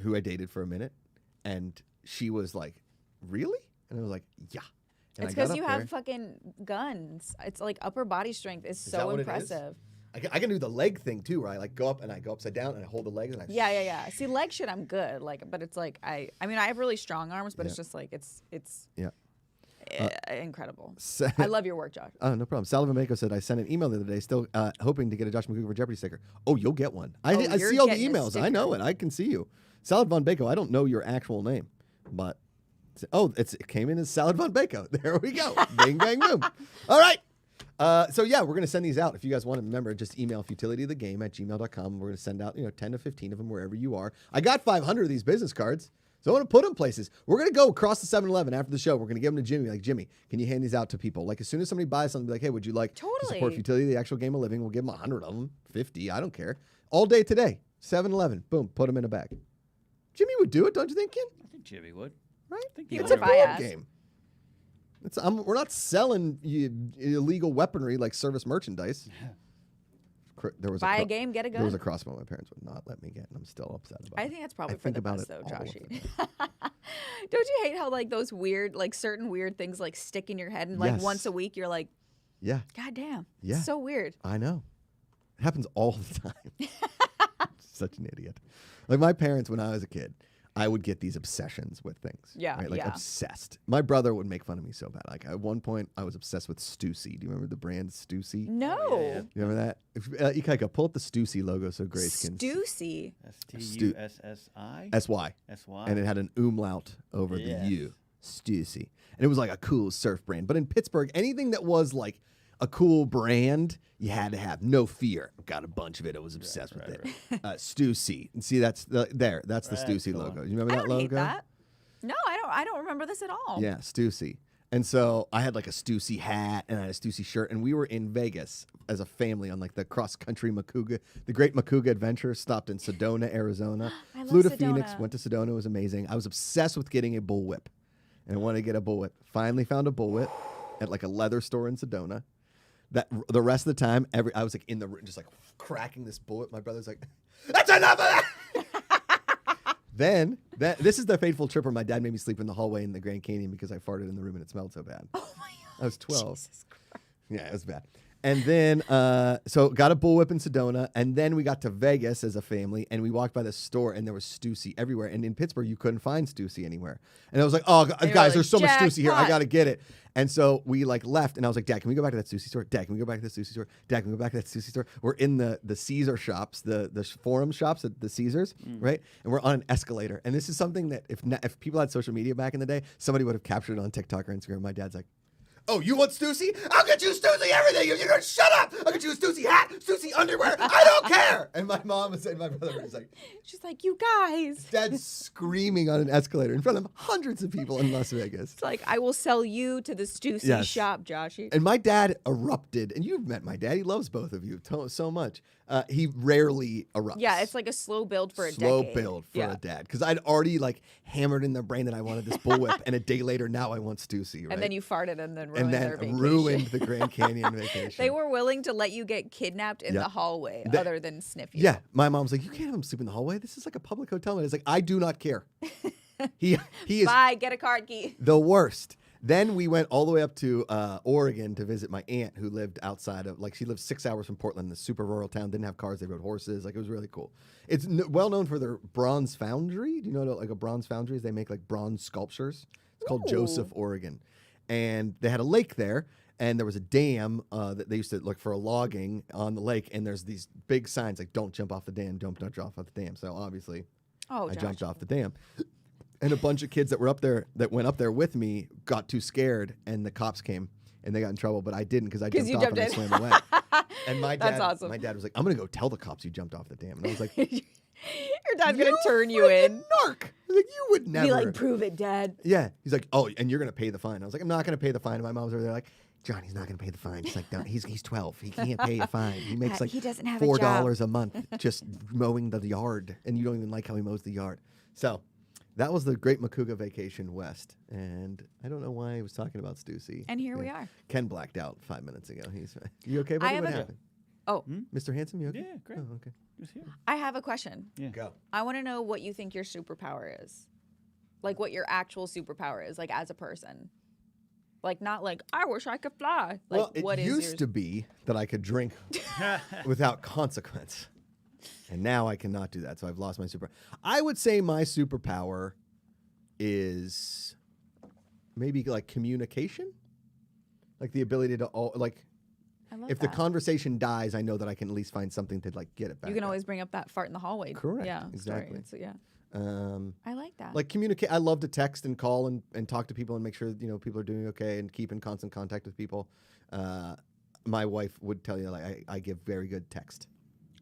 who I dated for a minute, and she was like, "Really?" And I was like, "Yeah." And It's I got because up you there. have fucking guns. It's like upper body strength is that so what it is? impressive. I can do the leg thing too, where I like go up and I go upside down and I hold the legs and I Yeah. See, leg shit, I'm good. Like, but it's like I mean, I have really strong arms, but it's just like it's Yeah. incredible. Sa- I love your work, Josh. Oh, no problem. Salva Mako said, I sent an email the other day, still hoping to get a Josh Macuga for Jeopardy sticker. Oh, you'll get one. I you're see all the getting a emails. I know it. I can see you. Salad Von Bako. I don't know your actual name, but it came in as Salad Von Bako. There we go. Bing, bang, boom. All right. So yeah, we're gonna send these out. If you guys want to remember, just email futilitythegame@gmail.com. We're gonna send out 10 to 15 of them wherever you are. I got 500 of these business cards. So I want to put them places. We're going to go across the 7-Eleven after the show. We're going to give them to Jimmy. Like, Jimmy, can you hand these out to people? Like, as soon as somebody buys something, be like, hey, would you like to support Totally. Futility, the actual game of living? We'll give them 100 of them, 50. I don't care. All day today, 7-Eleven. Boom, put them in a bag. Jimmy would do it, don't you think, Ken? I think Jimmy would. Right? I think He he would It's a if I board asked. game. We're not selling illegal weaponry like service merchandise. There was Buy a cro- game, get a There was a gun. crossbow my parents would not let me get, and I'm still upset about it. I think that's probably I for think the about best, it though, all of Joshy. the Don't you hate how like those weird, like certain weird things like stick in your head and like Yes. once a week you're like, Yeah, God damn, Yeah. so weird. I know. It happens all the time. Such an idiot. Like my parents, when I was a kid, I would get these obsessions with things. Yeah, right? Like yeah. obsessed. My brother would make fun of me so bad. Like at one point, I was obsessed with Stussy. Do you remember the brand Stussy? No. You remember that? If, pull up the Stussy logo so Grace can. Stussy. STUSSI? SY. SY. And it had an umlaut over Yes. the U. Stussy. And it was like a cool surf brand. But in Pittsburgh, anything that was like a cool brand, you had to have. No Fear. Got a bunch of it. I was obsessed with it. Stussy. And see, that's That's the That's Stussy cool. logo. You remember I that don't logo? hate that. No, I don't remember this at all. Yeah, Stussy. And so I had like a Stussy hat and I had a Stussy shirt, and we were in Vegas as a family on like the cross country Macuga, the Great Macuga Adventure. Stopped in Sedona, Arizona. I Flew to love Phoenix, Sedona. went to Sedona. It was amazing. I was obsessed with getting a bullwhip, and I wanted to get a bullwhip. Finally found a bullwhip at like a leather store in Sedona. That the rest of the time, I was like in the room, just like cracking this bullet. My brother's like, "That's enough of that." Then this is the fateful trip where my dad made me sleep in the hallway in the Grand Canyon because I farted in the room and it smelled so bad. Oh my god! I was 12. Jesus Christ. Yeah, it was bad. And then, so got a bullwhip in Sedona, and then we got to Vegas as a family, and we walked by the store, and there was Stussy everywhere. And in Pittsburgh, you couldn't find Stussy anywhere. And I was like, oh, they were guys, like, there's so much Stussy here. I "Jackpot." got to get it. And so we like left, and I was like, Dad, can we go back to that Stussy store? Dad, can we go back to the Stussy store? Dad, can we go back to that Stussy store? We're in the Caesar shops, the forum shops at the Caesars, right? And we're on an escalator. And this is something that if people had social media back in the day, somebody would have captured it on TikTok or Instagram. My dad's like, oh, you want Stussy? I'll get you Stussy everything. You're gonna shut up. I'll get you a Stussy hat, Stussy underwear. I don't care. And my mom and my brother was like, She's like, you guys. Dad's screaming on an escalator in front of hundreds of people in Las Vegas. It's like, I will sell you to the Stussy Yes. shop, Joshy. And my dad erupted, and you've met my dad. He loves both of you so much. He rarely erupts. Yeah, it's like a slow build for a slow decade. build for Yeah. a dad, because I'd already like hammered in the brain that I wanted this bullwhip, and a day later now I want Stussy, right? And then you farted and then ruined and their then vacation. ruined the Grand Canyon vacation. They were willing to let you get kidnapped in Yeah. the hallway They- other than sniff you. Yeah, my mom's like, you can't have him sleep in the hallway. This is like a public hotel. And it's like, I do not care. He is Bye, get a card key. the worst. Then we went all the way up to Oregon to visit my aunt who lived outside of, like, she lived 6 hours from Portland, the super rural town, didn't have cars, they rode horses. Like, it was really cool. It's well known for their bronze foundry. Do you know what, like, a bronze foundry is? They make, like, bronze sculptures. It's called Ooh. Joseph, Oregon. And they had a lake there, and there was a dam that they used to look for logging on the lake, and there's these big signs, like, don't jump off the dam, don't jump off the dam. So, obviously, Oh, I Josh. jumped off the dam. And a bunch of kids that were up there, that went up there with me, got too scared, and the cops came, and they got in trouble. But I didn't, because I 'Cause jumped you off jumped and I in. swam away. And my That's dad, awesome. my dad was like, "I'm gonna go tell the cops you jumped off the dam." And I was like, Your dad's gonna turn you in. narc." I was like, "You would never." Be like, prove it, Dad. Yeah. He's like, "Oh, and you're gonna pay the fine." I was like, "I'm not gonna pay the fine." And my mom's over there like, "Johnny's not gonna pay the fine." She's like, "No, he's 12. He can't pay a fine. He makes like He doesn't have a $4 a month just mowing the yard, and you don't even like how he mows the yard." So. That was the Great Macuga Vacation West, and I don't know why I was talking about Stussy. And here we Yeah. are. Ken blacked out 5 minutes ago. You okay, buddy? I have What a- happened? Oh, Mr. Handsome, you okay? Yeah, great. Oh, okay. Just here. I have a question. Yeah. Go. I want to know what you think your superpower is. Like what your actual superpower is, like as a person. Like not like, I wish I could fly. Like Well, it what is used yours? to be that I could drink without consequence, and now I cannot do that. So I've lost my super. I would say my superpower is maybe like communication, like the ability to like. I love If that. the conversation dies, I know that I can at least find something to like get it back. You can up. always bring up that fart in the hallway. Correct, Yeah. exactly. Story. So, yeah. I like that. Like communicate. I love to text and call and talk to people and make sure people are doing okay and keep in constant contact with people. My wife would tell you like I give very good text.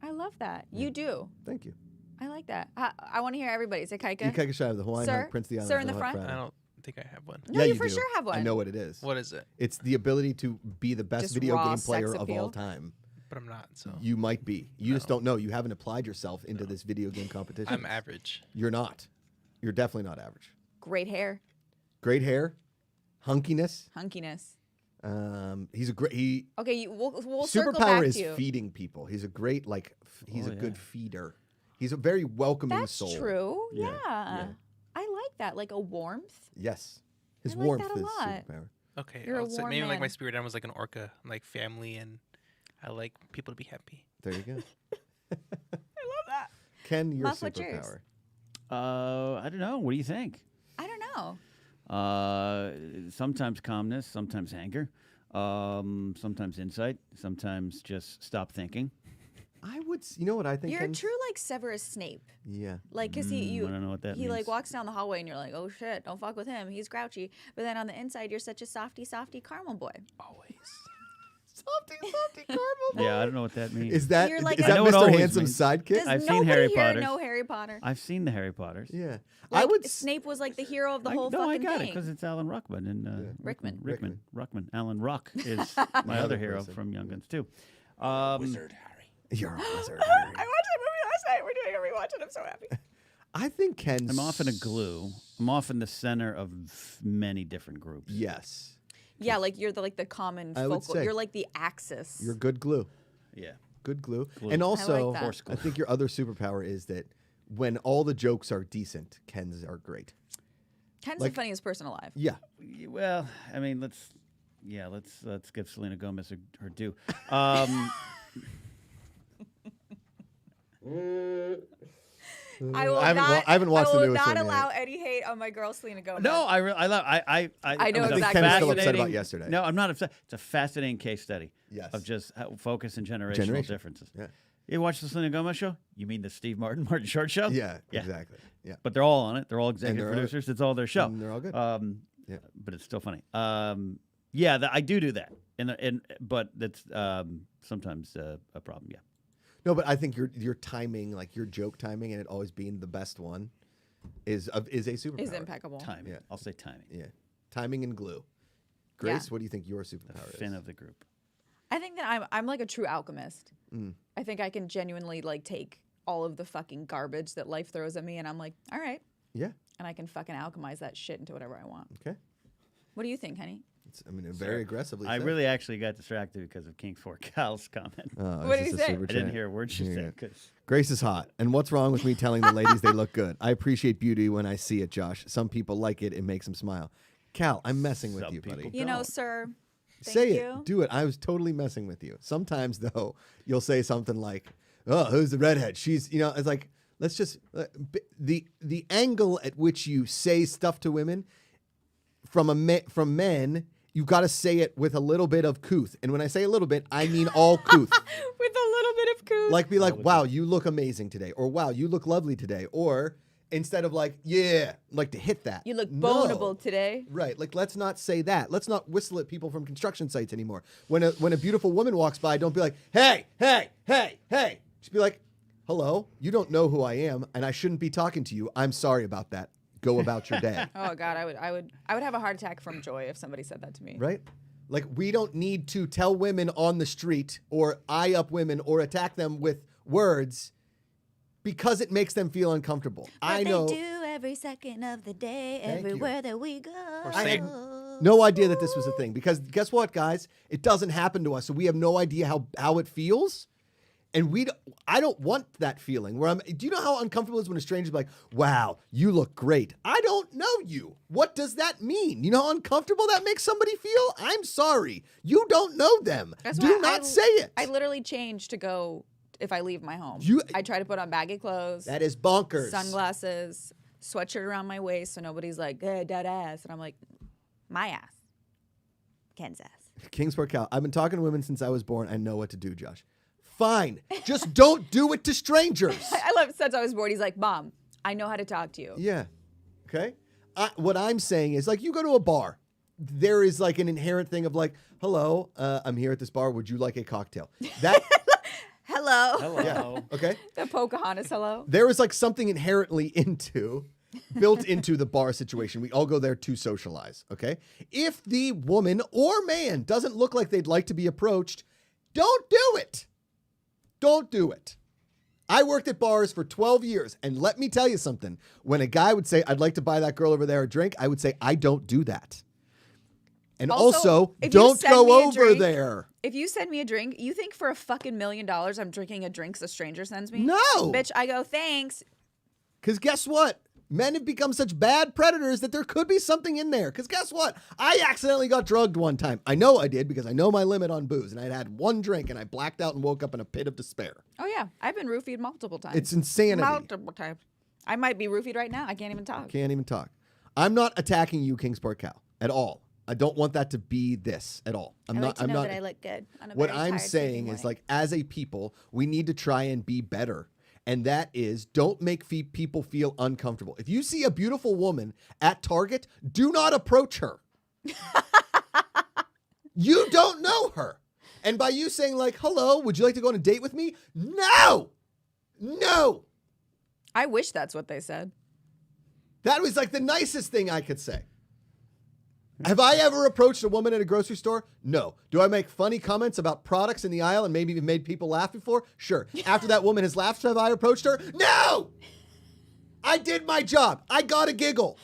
I love that. You do. Thank you. I like that. I want to hear everybody say Kaika. Ikaika the Hawaiian Sir? Hut, Prince of the Islands. Sir of in the Hut front? Friday. I don't think I have one. No, Yeah, you you for do. sure have I one. know what it is. What is it? It's the ability to be the best Just video raw game sex player of appeal? all time. But I'm not. So You might be. You just No. don't know. You haven't applied yourself into this video game competition. I'm average. You're not. You're definitely not average. Great hair. Great hair, hunkiness. Hunkiness. He's a great. Okay, we'll circle Superpower back is to you. feeding people. He's a great he's Oh, a yeah. good feeder. He's a very welcoming That's soul. true. Yeah, Yeah. yeah. I like that. Like a warmth. Yes, his I like warmth that a is lot. superpower. Okay. You're a I'll say warm maybe like my man. spirit animal was like an orca, like family, and I like people to be happy. There you go. I love that. Ken, your Muff, what's yours? superpower. I don't know. What do you think? I don't know. Sometimes calmness, sometimes anger, sometimes insight, sometimes just stop thinking. I would. You know what I think? You're Ken? true like Severus Snape. Yeah. Like, cause I don't know what that he means. like walks down the hallway and you're like, oh shit, don't fuck with him. He's grouchy. But then on the inside, you're such a softy caramel boy. Always. Softy caramel. Yeah, I don't know what that means. Is that You're like is a- that I know what Mr. always Handsome's sidekick? Does I've seen nobody Harry here Potters. know Harry Potter? I've seen the Harry Potters. Yeah. Like, I would. Snape was like the hero of the whole no, I fucking got thing. it because it's Alan Ruckman and Rickman. Ruckman. Alan Ruck is my Another other hero person. from Young Guns too. Wizard Harry. You're a wizard. I Harry. watched that movie last night. We're doing a rewatch and I'm so happy. I think Ken's. I'm often a glue. I'm often the center of many different groups. Yes. Yeah, like you're the common I would focal. say. You're like the axis. You're good glue. Yeah. Good glue. Glue. And I also, like that. I think your other superpower is that when all the jokes are decent, Ken's are great. Ken's like- the funniest person alive. Yeah. Well, I mean, let's give Selena Gomez her due. I will I haven't watched I the will newest not one allow yet. any hate on my girl Selena Gomez. No, I love. I know I think exactly. Ken is still upset Fascinating- about yesterday. No, I'm not upset. It's a fascinating case study Yes. of just how focus and generational Generation. differences. Yeah. You watch the Selena Gomez show? You mean the Steve Martin Short show? Yeah, exactly. Yeah. But they're all on it. They're all executive they're all- producers. It's all their show. And they're all good. Yeah. But it's still funny. Yeah, I do that, but that's sometimes a problem. Yeah. No, but I think your timing, like your joke timing, and it always being the best one, is a superpower. Is impeccable. Timing. Yeah. I'll say timing. Yeah, timing and glue. Grace, what do you think your superpower Fin is? of the group. I think that I'm like a true alchemist. Mm. I think I can genuinely like take all of the fucking garbage that life throws at me, and I'm like, all right, Yeah. and I can fucking alchemize that shit into whatever I want. Okay. What do you think, honey? I mean, very aggressively. I said. really actually got distracted because of King Fort Cal's comment. Oh, What is did this he a say? super I didn't chat? hear a word she Yeah. said. 'Cause Grace is hot. And what's wrong with me telling the ladies they look good? I appreciate beauty when I see it, Josh. Some people like it. It makes them smile. Cal, I'm messing with Some you, buddy. people You know, Don't. sir. Thank Say you. it. Do it. I was totally messing with you. Sometimes, though, you'll say something like, oh, who's the redhead? She's, it's like, let's just, the angle at which you say stuff to women from men, you've got to say it with a little bit of couth. And when I say a little bit, I mean all couth. With a little bit of cool. Like, be like, wow, you look amazing today. Or, wow, you look lovely today. Or instead of like, yeah, like to hit that. You look No. boneable today. Right. Like, let's not say that. Let's not whistle at people from construction sites anymore. When a beautiful woman walks by, don't be like, hey, hey, hey, hey. Just be like, hello, you don't know who I am, and I shouldn't be talking to you. I'm sorry about that. Go about your day. Oh God, I would have a heart attack from joy if somebody said that to me. Right? Like, we don't need to tell women on the street or eye up women or attack them with words because it makes them feel uncomfortable. I know. They do every second of the day, Thank you. everywhere that we go. Or I say- had no idea that this was a thing because guess what, guys? It doesn't happen to us, so we have no idea how it feels. And I don't want that feeling where do you know how uncomfortable it is when a stranger's like, wow, you look great. I don't know you. What does that mean? You know how uncomfortable that makes somebody feel? I'm sorry. You don't know them. That's Do why not say it. I literally change to go if I leave my home. I try to put on baggy clothes, That is bonkers. sunglasses, sweatshirt around my waist, so nobody's like, hey, that ass. And I'm like, my ass. Ken's ass. Kingsport Cal. I've been talking to women since I was born. I know what to do, Josh. Fine. Just don't do it to strangers. I love it since I was born. He's like, Mom, I know how to talk to you. Yeah. Okay. What I'm saying is, like, you go to a bar. There is like an inherent thing of like, hello, I'm here at this bar. Would you like a cocktail? That Hello. hello. yeah. Okay. The Pocahontas hello. There is like something inherently built into the bar situation. We all go there to socialize. Okay. If the woman or man doesn't look like they'd like to be approached, don't do it. Don't do it. I worked at bars for 12 years, and let me tell you something. When a guy would say, I'd like to buy that girl over there a drink, I would say, I don't do that. And also if you don't send go me a over drink- there. If you send me a drink, you think for a fucking $1 million I'm drinking a drink a stranger sends me? No. Bitch, I go, thanks. Because guess what? Men have become such bad predators that there could be something in there. Because guess what? I accidentally got drugged one time. I know I did because I know my limit on booze. And I'd had one drink and I blacked out and woke up in a pit of despair. Oh, yeah. I've been roofied multiple times. It's insanity. Multiple times. I might be roofied right now. I can't even talk. Can't even talk. I'm not attacking you, Kingsport Cal, at all. I don't want that to be this at all. I'm I not. like to I'm know not. that I look good. On a What very I'm tired saying Sunday is, morning. like, as a people, we need to try and be better. And that is, don't make people feel uncomfortable. If you see a beautiful woman at Target, do not approach her. You don't know her. And by you saying, like, hello, would you like to go on a date with me? No. No. I wish that's what they said. That was like the nicest thing I could say. Have I ever approached a woman at a grocery store? No. Do I make funny comments about products in the aisle and maybe even made people laugh before? Sure. After that woman has laughed, have I approached her? No! I did my job. I got a giggle.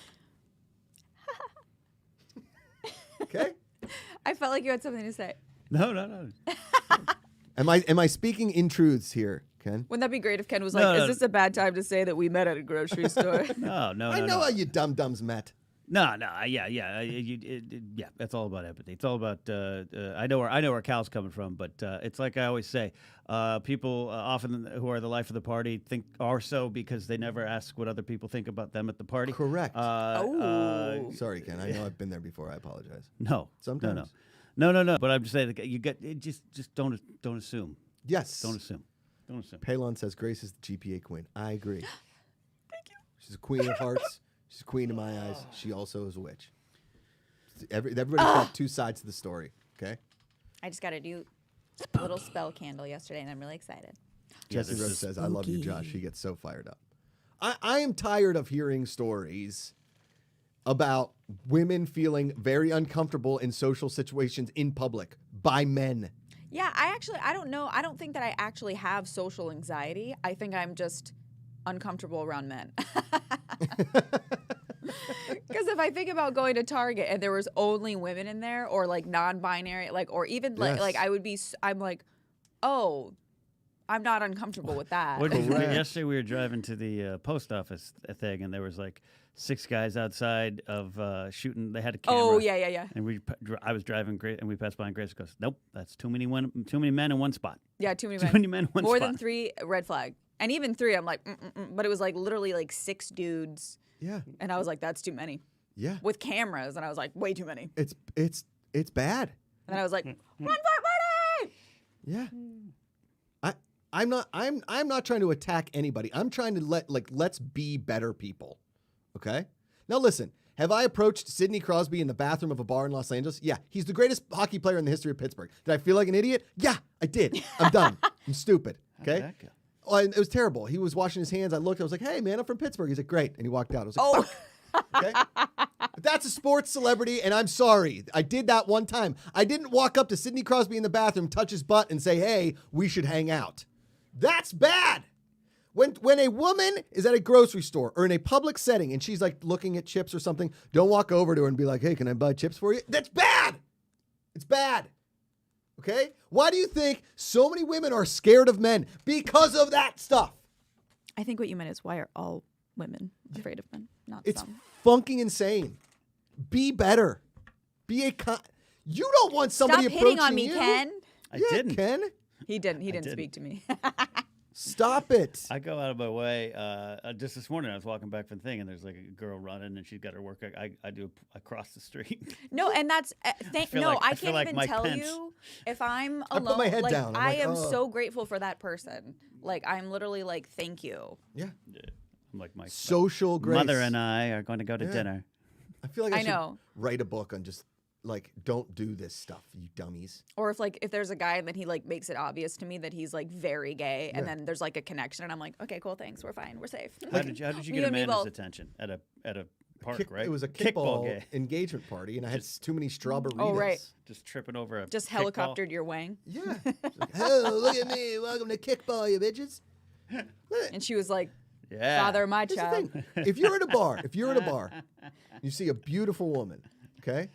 Okay? I felt like you had something to say. No. Am I speaking in truths here, Ken? Wouldn't that be great if Ken was No, like, no. "Is this a bad time to say that we met at a grocery store?" No. I know how you dum-dums met. No, yeah. That's all about empathy. It's all about. I know where Cal's coming from, but it's like I always say, people often who are the life of the party are so because they never ask what other people think about them at the party. Correct. Oh. Sorry, Ken. I know I've been there before. I apologize. No, Sometimes. no. But I'm just saying, you get just don't assume. Yes. Don't assume. Palon says Grace is the GPA queen. I agree. Thank you. She's a queen of hearts. She's a queen in my eyes. She also is a witch. Everybody's got two sides to the story. Okay. I just got to do a little spell candle yesterday, and I'm really excited. Jesse this Rose is says, "I love you, Josh." He gets so fired up. I am tired of hearing stories about women feeling very uncomfortable in social situations in public by men. Yeah, I don't know. I don't think that I actually have social anxiety. I think I'm just uncomfortable around men. Because if I think about going to Target and there was only women in there, or like non-binary, like, or even Yes. like I'm like, oh, I'm not uncomfortable with that. Yesterday we were driving to the post office thing, and there was like 6 guys outside of shooting. They had a camera. Oh yeah. And I was driving, and we passed by, and Grace goes, "Nope, that's too many men in one spot. Yeah, too many Too men. many men in one More spot." than 3, red flag. And even 3, I'm like, but it was like literally like 6 dudes, Yeah. and I was like, that's too many Yeah. with cameras, and I was like, way too many. It's bad. And then I was like, run for money. Yeah. I'm not trying to attack anybody. I'm trying to let's be better people. Okay? Now listen, have I approached Sidney Crosby in the bathroom of a bar in Los Angeles? Yeah. He's the greatest hockey player in the history of Pittsburgh. Did I feel like an idiot? Yeah, I did. I'm done. I'm stupid. Okay? How'd that go? Oh, and it was terrible. He was washing his hands. I looked. I was like, "Hey, man, I'm from Pittsburgh." He's like, "Great," and he walked out. I was like, Oh. "Fuck." Okay? But that's a sports celebrity, and I'm sorry. I did that one time. I didn't walk up to Sidney Crosby in the bathroom, touch his butt, and say, "Hey, we should hang out." That's bad. When a woman is at a grocery store or in a public setting and she's like looking at chips or something, don't walk over to her and be like, "Hey, can I buy chips for you?" That's bad. It's bad. Okay? Why do you think so many women are scared of men? Because of that stuff. I think what you meant is, why are all women afraid of men, not It's some? funking insane. Be better. Be a you don't want somebody Stop approaching hitting on me, you. Ken. I Yeah, didn't. Ken. He didn't. He didn't didn't. speak to me. Stop it. I go out of my way. Just this morning, I was walking back from the thing, and there's like a girl running, and she's got her work. I do across the street. No, and that's I I feel can't like even Mike tell Pence. you if I'm I alone. put my head like, down. I'm I like, am "Oh." so grateful for that person. Like, I'm literally like, thank you. Yeah. I'm like, my Social grace. mother and I are going to go to Yeah. dinner. I feel like I, I should know. write a book on just like, don't do this stuff, you dummies. Or if there's a guy and then he like makes it obvious to me that he's like very gay, and Yeah. then there's like a connection, and I'm like, okay, cool, thanks, we're fine, we're safe. How did you You get and me Amanda's both. attention at a park, right? It was a kickball kickball game. engagement party, and I had too many strawberries. Oh, right. Just tripping over a Just kickball. helicoptered your wang, Yeah. She's like, "Oh, look at me. Welcome to kickball, you bitches." and she was like, Yeah. father of my Here's the child. thing. If you're at a bar, you see a beautiful woman, okay?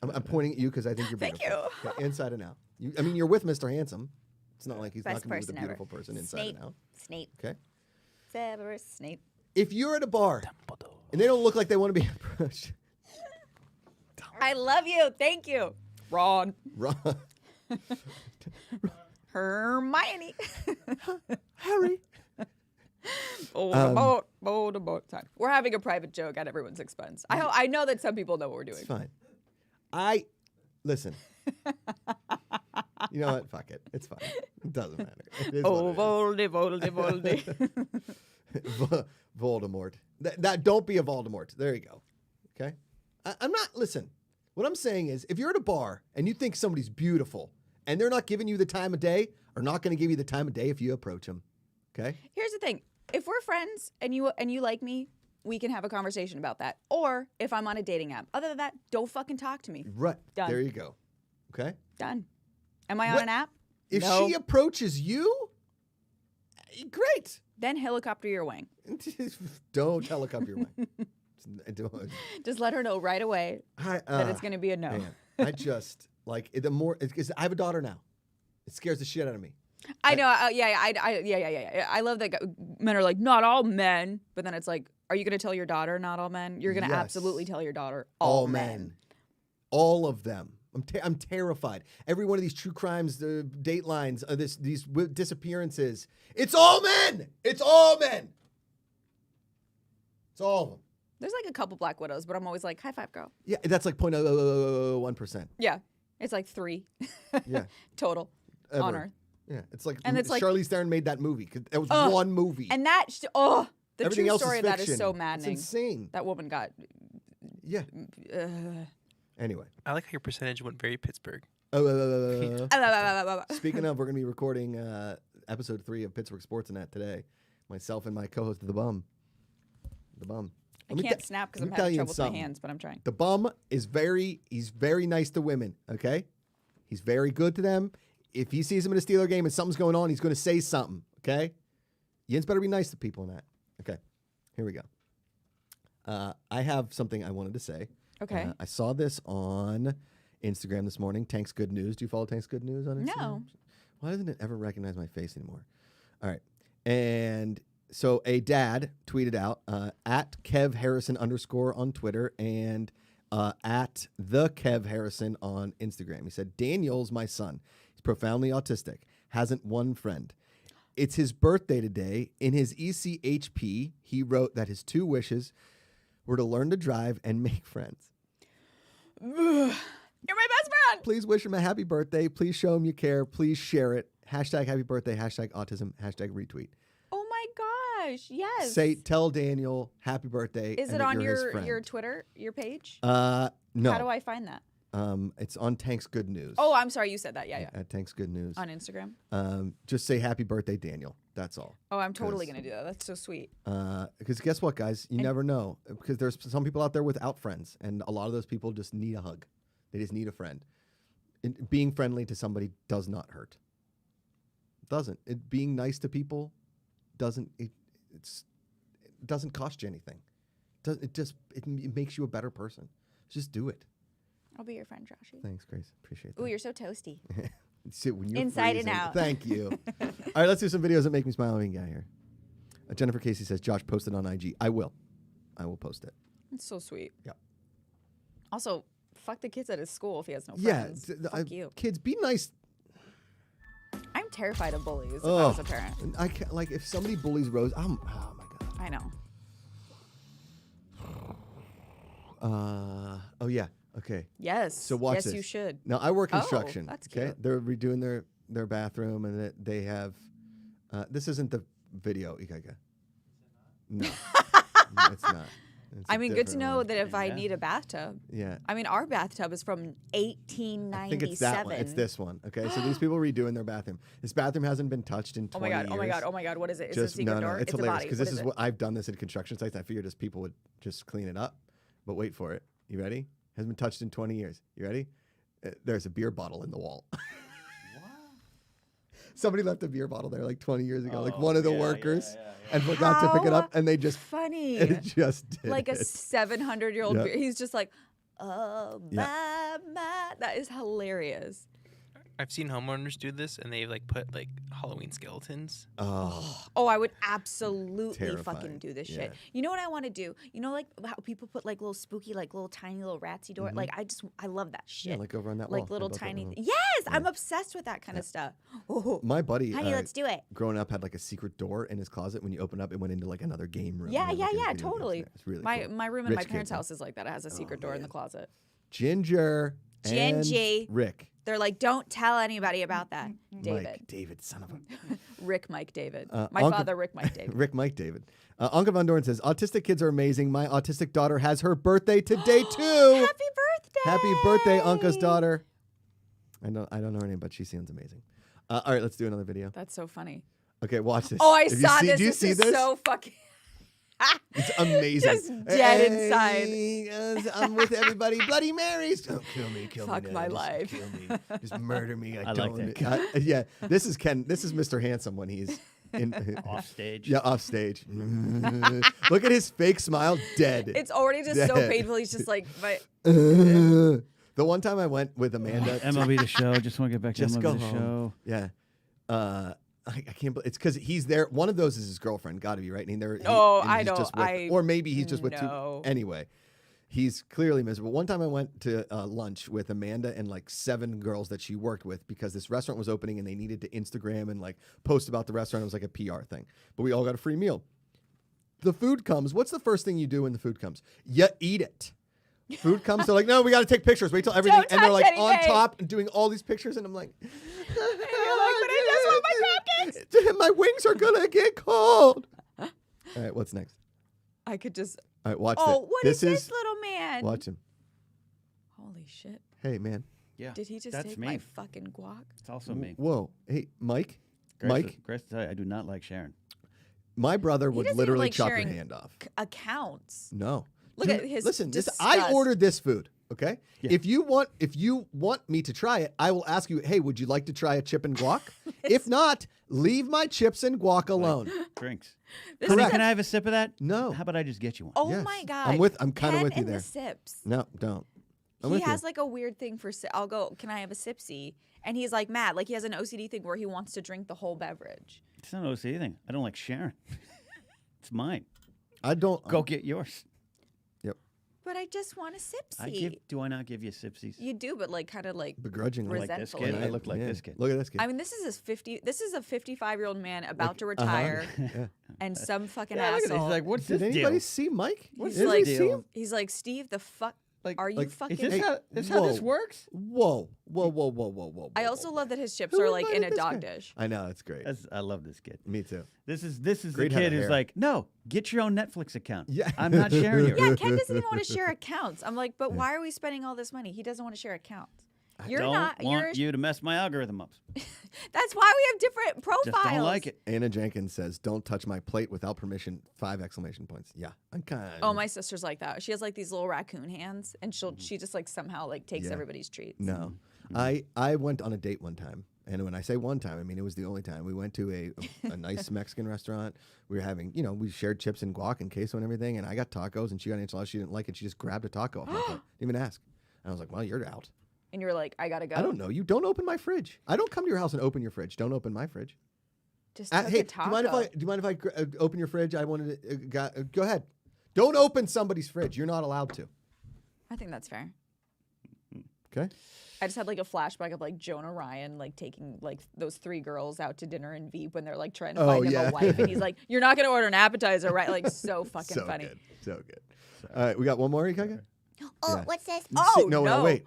I'm pointing at you because I think you're Thank beautiful. Okay, inside and out. You're with Mr. Handsome. It's not like he's Best not going to be person with a ever. beautiful person inside Snape. and out. Snape. Okay? Severus Snape. If you're at a bar and they don't look like they want to be approached, I love you. Thank you. Ron. run. Hermione. Harry. Boat about time. We're having a private joke at everyone's expense. I know that some people know what we're doing. It's fine. Listen. You know what? Fuck it. It's fine. It doesn't matter. It is Oh, what it Voldy. is. Voldemort. That don't be a Voldemort. There you go. Okay? I'm not, listen. What I'm saying is, if you're at a bar and you think somebody's beautiful and they're not giving you the time of day, or not going to give you the time of day if you approach them. Okay? Here's the thing. If we're friends and you like me, we can have a conversation about that. Or if I'm on a dating app. Other than that, don't fucking talk to me. Right. Done. There you go. Okay? Done. Am I on What- an app? If No. she approaches you, great. Then helicopter your wang. Don't helicopter your way. Just let her know right away that it's going to be a no. Man, I just Like the more, because I have a daughter now. It scares the shit out of me. I know. Yeah. I love that men are like, not all men. But then it's like, are you going to tell your daughter not all men? You're going to Yes. absolutely tell your daughter All men. All of them. I'm terrified. Every one of these true crimes, the datelines, these disappearances. It's all men. It's all men. It's all of them. There's like a couple Black Widows, but I'm always like, high five, girl. Yeah, that's like 0.001%. Yeah. It's like 3 Yeah. total Ever. on Earth. Yeah, it's like And it's like- Charlize Theron made that movie. It was one movie. And that, the Everything true else story is of that fiction. is so It's maddening. insane. That woman got. Yeah. Anyway. I like how your percentage went very Pittsburgh. Speaking of, we're going to be recording episode 3 of Pittsburgh Sportsnet today. Myself and my co-host, The Bum. The Bum. I can't snap because I'm having trouble with my hands, but I'm trying. The Bum is he's very nice to women, okay? He's very good to them. If he sees them in a Steeler game and something's going on, he's going to say something, okay? Yins better be nice to people in that. Okay, here we go. I have something I wanted to say. Okay. I saw this on Instagram this morning. Tank's Good News. Do you follow Tank's Good News on Instagram? No. Why doesn't it ever recognize my face anymore? All right. And so a dad tweeted out at Kev Harrison _ on Twitter and at the Kev Harrison on Instagram. He said, Daniel's my son. He's profoundly autistic. Hasn't one friend. It's his birthday today. In his ECHP, he wrote that his 2 wishes were to learn to drive and make friends. You're my best friend. Please wish him a happy birthday. Please show him you care. Please share it. Hashtag happy birthday. Hashtag autism. Hashtag retweet. Oh my gosh. Yes. Tell Daniel happy birthday. Is and it that on you're his friend. your Twitter, your page? No. How do I find that? It's on Tank's Good News. Oh, I'm sorry. You said that. Yeah. At Tank's Good News. On Instagram. Just say happy birthday, Daniel. That's all. Oh, I'm totally going to do that. That's so sweet. Because guess what, guys? You never know. Because there's some people out there without friends, and a lot of those people just need a hug. They just need a friend. Being friendly to somebody does not hurt. It doesn't. Being nice to people doesn't. It doesn't cost you anything. It makes you a better person. Just do it. I'll be your friend, Joshy. Thanks, Grace. Appreciate that. Ooh, you're so toasty. See, when you're Inside and freezing. out. Thank you. All right, let's do some videos that make me smile. We can get out of here. Jennifer Casey says, Josh, post it on IG. I will post it. It's so sweet. Yeah. Also, fuck the kids at his school if he has no Yeah. friends. Fuck you. Kids, be nice. I'm terrified of bullies if I Ugh. was a parent. I can't, like, if somebody bullies Rose, oh my God. I know. Oh, yeah. Okay. Yes. So watch yes, this. you should. Now, I work construction. That's okay? cute. They're redoing their bathroom, and they have, this isn't the video, Ikaika. No. It's not. It's a I mean, good to different know one. that if I Yeah. need a bathtub. Yeah. I mean, our bathtub is from 1897. I think it's that one. It's this one. Okay, so these people are redoing their bathroom. This bathroom hasn't been touched in 20 years. Oh my god, what is it? Is it a Just secret door? it's a hilarious body. because What this is it? what I've done this at construction sites. I figured just people would just clean it up, but wait for it. You ready? Hasn't been touched in 20 years. You ready? There's a beer bottle in the wall. Somebody left a beer bottle there like 20 years ago, like one of the workers, and forgot to pick it up, and they just funny. it just did Like a it. 700-year-old Yeah. beer. He's just like, oh Yeah. my. That is hilarious. I've seen homeowners do this, and they like put like Halloween skeletons. Oh, Oh, I would absolutely Terrifying. fucking do this Yeah. shit. You know what I want to do? You know, like how people put like little spooky, like little tiny little ratsy door. Like I love that shit. yeah, like over on that wall. Like little Above that tiny. wall. Yes, I'm obsessed with that kind of stuff. Oh, My buddy, honey, let's do it. growing up, had like a secret door in his closet. When you open up, it went into like another game room. Yeah, and yeah, like, yeah, video games totally. there. It's really My cool. my room in Rich my kid, parents' man. house is like that. It has a secret door in the closet. Ginger. Gingy. And Rick. They're like, don't tell anybody about that, David. Mike David, son of a. Rick Mike David. My Uncle- father, Rick Mike David. Rick Mike David. Uncle Von Dorn says, autistic kids are amazing. My autistic daughter has her birthday today too. Happy birthday! Happy birthday, Unca's daughter. I don't know her name, but she sounds amazing. All right, let's do another video. That's so funny. Okay, watch this. Oh, I If you saw see- this. Do you This see is this? so fucking. It's amazing. Just dead inside. inside. I'm with everybody. Bloody Marys. Oh, kill me. Fuck now. my Just life. Kill me. Just murder me. I like don't. that. Yeah, this is Ken. This is Mr. Handsome when he's in Off stage. Yeah, off stage. Look at his fake smile. Dead. It's already just so Dead. painful. He's just like, but The one time I went with Amanda. MLB The Show. Just want to get back to Just go MLB The home. Show. Yeah. I can't believe it's because he's there. One of those is his girlfriend. Got to be right. And I he's don't. just with, or maybe he's just with No. two. Anyway, he's clearly miserable. One time I went to lunch with Amanda and like 7 girls that she worked with because this restaurant was opening and they needed to Instagram and like post about the restaurant. It was like a PR thing. But we all got a free meal. The food comes. What's the first thing you do when the food comes? You eat it. Food comes. They're like, no, we got to take pictures. Wait till everything. Don't And they're touch like on anything. top and doing all these pictures. And I'm like, And you're like, but I just want my crab cakes. my wings are going to get cold. All right, what's next? I could just. All right, watch Oh, this. what is this little man? Watch him. Holy shit! Hey, man. Yeah. Did he just that's take me. my fucking guac? It's also me. Whoa. Hey, Mike. Grace to tell you, I do not like Sharon. My brother He would doesn't even literally like chop your sharing hand off. Accounts. No. Look at his Listen, disgust. I ordered this food. Okay. Yeah. If you want me to try it, I will ask you. Hey, would you like to try a chip and guac? If not, leave my chips and guac alone. Drinks. This Honey, is a- can I have a sip of that? No. How about I just get you one? Oh Yes. my god! I'm kinda Pen with you and there. The sips. No, don't. I'm He with has you. like a weird thing for. I'll go. Can I have a sipsy? And he's like mad. Like he has an OCD thing where he wants to drink the whole beverage. It's not an OCD thing. I don't like Sharon. It's mine. I don't. Go get yours. Yep. But I just want a sipsy. Do I not give you sipsies? You do, but like kind of like Begrudgingly. like this resentfully. kid. I look like Yeah. this kid. Look at this kid. I mean, this is a 55-year-old man about to retire, Yeah. and some fucking Yeah, look at this. asshole. He's like, what's Did this anybody deal? see Mike? He's Did like- anybody see him? He's like, Steve, the fuck. Like- Are you like, fucking? Is this, Hey, how, this how this whoa. works? Whoa. Whoa. I also love that his chips Who are like in invited a this dog guy? dish. I know, it's great. I love this kid. Me too. This is Great the head kid of who's hair. like, no, get your own Netflix account. Yeah. I'm not sharing yours. Yeah, Ken doesn't even want to share accounts. I'm like, but why are we spending all this money? He doesn't want to share accounts. You're don't not. want You're. you to mess my algorithm up. That's why we have different profiles. Just don't like it. Anna Jenkins says, "Don't touch my plate without permission." 5 exclamation points. Yeah, I'm kind of. Oh, my sister's like that. She has like these little raccoon hands, and she just like somehow like takes Yeah. everybody's treats. No, I went on a date one time, and when I say one time, I mean it was the only time. We went to a nice Mexican restaurant. We were having, we shared chips and guac and queso and everything, and I got tacos, and she got enchiladas. She didn't like it. She just grabbed a taco off my plate. Didn't even ask. And I was like, "Well, you're out." And you're like, I gotta go. I don't know. You don't open my fridge. I don't come to your house and open your fridge. Don't open my fridge. Just took Hey, a do taco. you mind if I open your fridge? I wanted to go ahead. Don't open somebody's fridge. You're not allowed to. I think that's fair. Okay. I just had like a flashback of like Jonah Ryan like taking like those 3 girls out to dinner in Veep when they're like trying to find him yeah. a wife, and he's like, "You're not gonna order an appetizer, right?" Like so fucking So funny. good. So good. All right, we got one more, Ikaka? Oh, Yeah. what's this? See, Oh no, wait.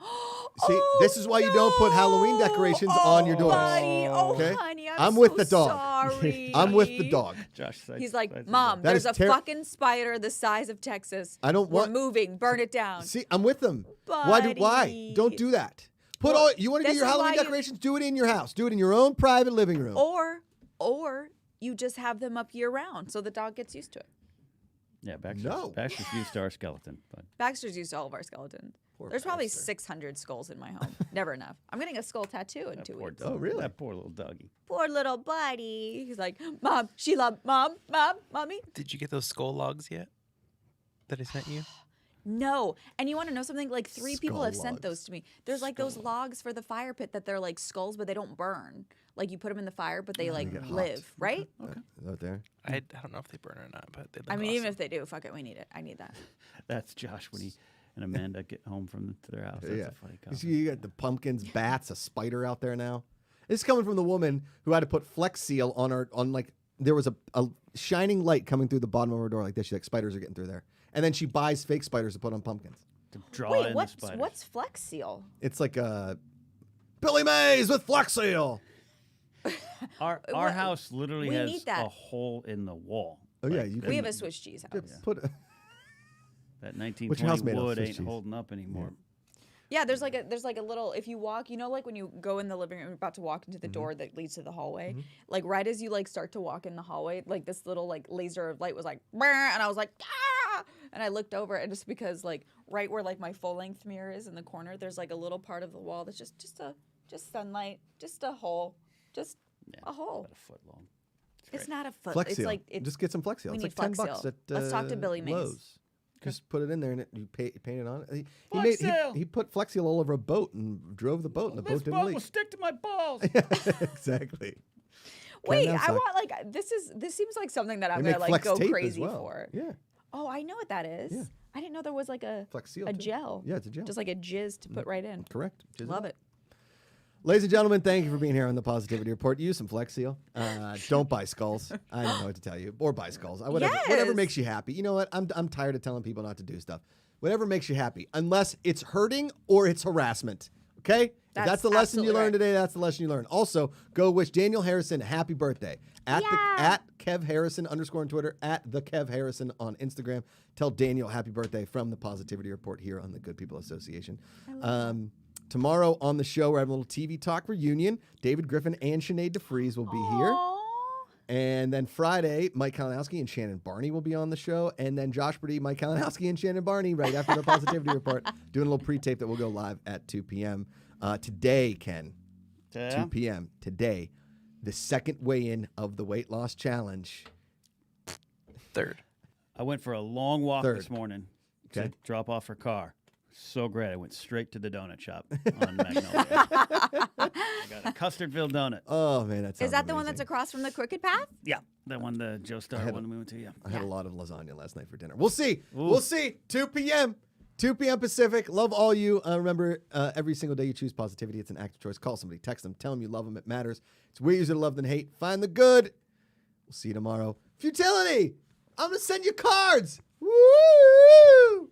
See, this is why you don't put Halloween decorations on your doors. Buddy. Oh, Okay? honey, I'm so with the dog. Sorry. I'm with the dog. Josh said, He's like, said Mom, That there's is a fucking spider the size of Texas. I don't We're want- moving. Burn it down. See, I'm with them. Why? Buddy. Don't do that. Put Well, all you want to do this your is Halloween why you- decorations. Do it in your house. Do it in your own private living room. Or you just have them up year round so the dog gets used to it. Yeah, Baxter's, No. Baxter's used to our skeleton. But Baxter's used to all of our skeletons. Poor There's probably Baxter. 600 skulls in my home. Never enough. I'm getting a skull tattoo in 2 weeks. Oh, really? That poor little doggy. Poor little buddy. He's like, Mom, Mommy. Did you get those skull logs yet? That I sent you? No. And you want to know something? Like 3 people Skull have sent logs. those to me. There's like those logs for the fire pit that they're like skulls, but they don't burn. Like you put them in the fire, but they like get hot. live, right? Out there. I don't know if they burn or not, but they look I mean, awesome. even if they do, fuck it, we need it. I need that. That's Josh when he and Amanda get home from to their house. That's a funny You comment. see, you got the pumpkins, bats, a spider out there now. This is coming from the woman who had to put Flex Seal there was a shining light coming through the bottom of her door like this. She's like, spiders are getting through there. And then she buys fake spiders to put on pumpkins. To draw Wait, in the spiders. what's Flex Seal? It's like Billy Mays with Flex Seal. Our What- house literally we has need that. a hole in the wall. Oh, yeah, you We can have a Swiss cheese house. put. That What's your house 1920 made of, wood Swiss ain't cheese? holding up anymore. Yeah, there's like a little, if you walk, like when you go in the living room, about to walk into the Mm-hmm. door that leads to the hallway, like right as you like start to walk in the hallway, like this little like laser of light was like, "Brr," and I was like, ah! And I looked over, and just because like right where like my full length mirror is in the corner, there's like a little part of the wall that's just sunlight, just a hole, just a hole. About a foot long. It's not a foot. Flex It's Seal. like it's Just get some Flex Seal. we It's need like $10 Flex Seal. at Let's talk to Billy Mays. Lowe's. Just put it in there and you paint it on. Flex seal. He put Flex Seal all over a boat and drove the boat, and the This boat didn't boat leak. will stick to my balls. Exactly. Wait, Can I suck. want this seems like something that I'm They gonna make like Flex go tape as crazy well. for. Yeah, Oh, I know what that is. Yeah. I didn't know there was like a Flex Seal. a too. gel. Yeah, it's a gel. Just like a jizz to put right in. Correct. Jizz Love up. it. Ladies and gentlemen, thank you for being here on the Positivity Report. Use some Flex Seal. Don't buy skulls. I don't know what to tell you. Or buy skulls. Whatever Yes. makes you happy. You know what? I'm tired of telling people not to do stuff. Whatever makes you happy, unless it's hurting or it's harassment. Okay? If That's that's the lesson you absolutely learned right. today. That's the lesson you learned. Also, go wish Daniel Harrison a happy birthday. At Kev Harrison _ on Twitter, at the Kev Harrison on Instagram. Tell Daniel happy birthday from the Positivity Report here on the Good People Association. Tomorrow on the show, we're having a little TV talk reunion. David Griffin and Sinead DeFries will be here. Aw. And then Friday, Mike Kalinowski and Shannon Barney will be on the show. And then Josh Brady, Mike Kalinowski, and Shannon Barney right after the Positivity Report, doing a little pre-tape that will go live at 2 p.m. Today, Ken, 2 p.m. Today, the second weigh-in of the weight loss challenge. Third. I went for a long walk Third. this morning Okay. to drop off her car. So great. I went straight to the donut shop on Magnolia. I got a Custardville donut. Oh, man, that sounds Is that the one amazing. that's across from the Crooked Path? Yeah, that one, the Joe Star had one we went to. Yeah. I had a lot of lasagna last night for dinner. We'll see. Ooh. We'll see. 2 p.m. 2 p.m. Pacific. Love all you. Remember, every single day you choose positivity. It's an active choice. Call somebody. Text them. Tell them you love them. It matters. It's way easier to love than hate. Find the good. We'll see you tomorrow. Futility. I'm going to send you cards. Woo!